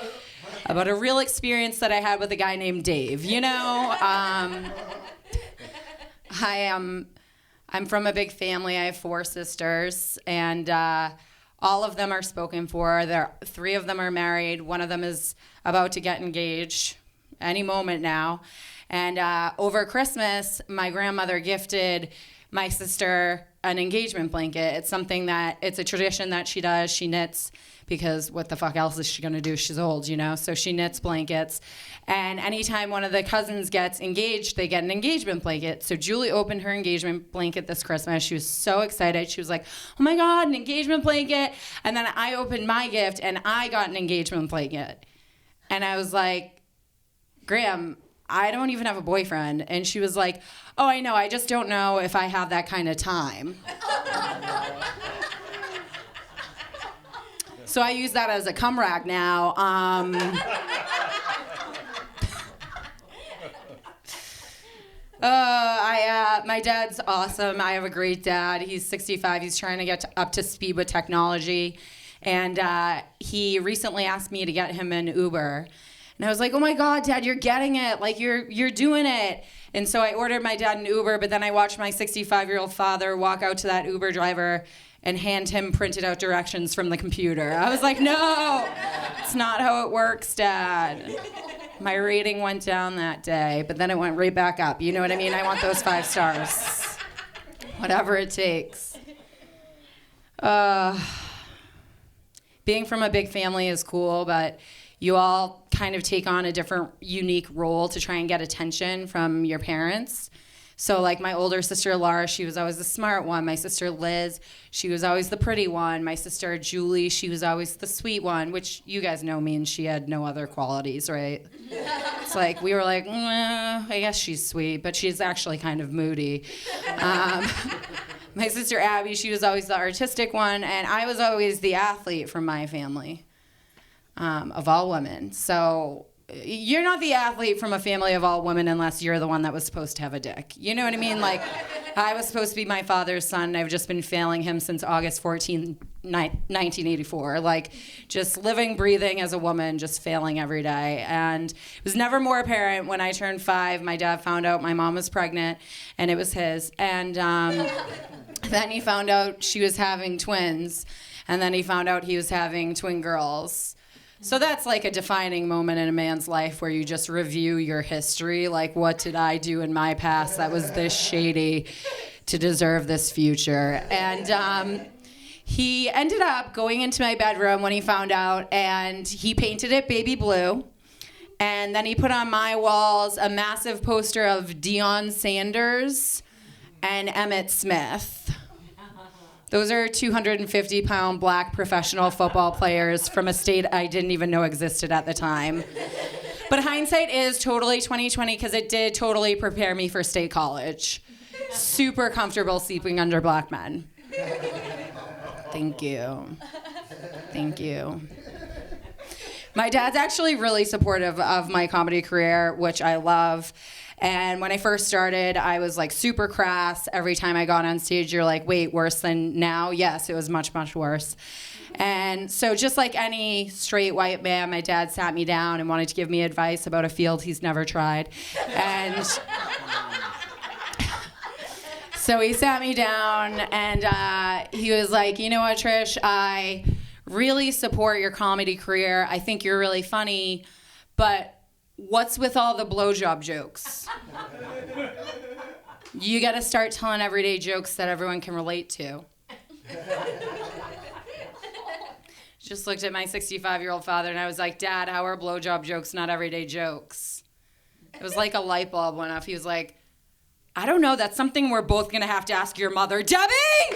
S12: about a real experience that I had with a guy named Dave. You know, I'm from a big family. I have 4 sisters, and all of them are spoken for. 3 of them are married. 1 of them is about to get engaged any moment now. And over Christmas, my grandmother gifted my sister an engagement blanket. It's a tradition that she does. She knits because what the fuck else is she gonna do? She's old, you know? So she knits blankets. And anytime one of the cousins gets engaged, they get an engagement blanket. So Julie opened her engagement blanket this Christmas. She was so excited. She was like, oh my God, an engagement blanket. And then I opened my gift and I got an engagement blanket. And I was like, Graham, I don't even have a boyfriend. And she was like, oh, I know, I just don't know if I have that kind of time. So I use that as a cum rag now. My dad's awesome. I have a great dad. He's 65. He's trying to get up to speed with technology. And he recently asked me to get him an Uber. And I was like, oh my God, Dad, you're getting it. Like, you're doing it. And so I ordered my dad an Uber, but then I watched my 65-year-old father walk out to that Uber driver and hand him printed out directions from the computer. I was like, no, it's not how it works, Dad. My rating went down that day, but then it went right back up. You know what I mean? I want those 5 stars. Whatever it takes. Being from a big family is cool, but you all kind of take on a different, unique role to try and get attention from your parents. So like my older sister, Laura, she was always the smart one. My sister, Liz, she was always the pretty one. My sister, Julie, she was always the sweet one, which you guys know means she had no other qualities, right? It's like, we were like, I guess she's sweet, but she's actually kind of moody. My sister, Abby, she was always the artistic one, and I was always the athlete from my family. Of all women. So you're not the athlete from a family of all women unless you're the one that was supposed to have a dick. You know what I mean? Like, I was supposed to be my father's son. I've just been failing him since August 14, 1984. Like, just living, breathing as a woman, just failing every day. And it was never more apparent when I turned 5. My dad found out my mom was pregnant, and it was his. And then he found out she was having twins. And then he found out he was having twin girls. So that's like a defining moment in a man's life where you just review your history. Like, what did I do in my past that was this shady to deserve this future? And he ended up going into my bedroom when he found out, and he painted it baby blue. And then he put on my walls a massive poster of Deion Sanders and Emmitt Smith. Those are 250-pound black professional football players from a state I didn't even know existed at the time. But hindsight is totally 2020 because it did totally prepare me for state college. Super comfortable sleeping under black men. Thank you. Thank you. My dad's actually really supportive of my comedy career, which I love. And when I first started, I was like super crass. Every time I got on stage, you're like, wait, worse than now? Yes, it was much, much worse. And so just like any straight white man, my dad sat me down and wanted to give me advice about a field he's never tried. And so he sat me down and he was like, you know what, Trish, I really support your comedy career. I think you're really funny, but what's with all the blowjob jokes? You gotta start telling everyday jokes that everyone can relate to. Just looked at my 65-year-old father and I was like, Dad, how are blowjob jokes not everyday jokes? It was like a light bulb went off. He was like, I don't know, that's something we're both gonna have to ask your mother. Debbie!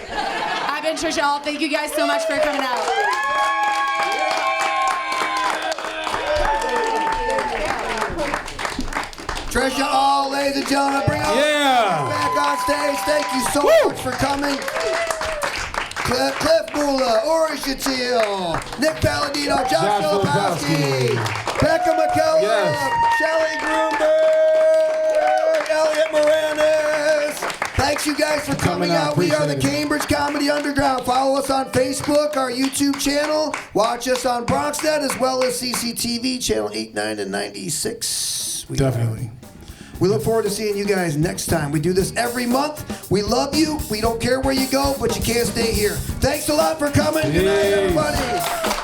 S12: I've been Tricia Auld. Thank you guys so much for coming out.
S10: Tricia Auld, ladies and gentlemen, bring on back on stage. Thank you so much for coming. Cliff Mula, Shatil, Nick Palladino, John Filipowski, Becca MacKillop, Shelley Gruenberg, Elliott Maraniss. Thanks you guys for coming out. We are the Cambridge Comedy Underground. Follow us on Facebook, our YouTube channel. Watch us on BronxNet as well as CCTV channel 89 and 96.
S1: Definitely.
S10: We look forward to seeing you guys next time. We do this every month. We love you. We don't care where you go, but you can't stay here. Thanks a lot for coming. Good night, everybody.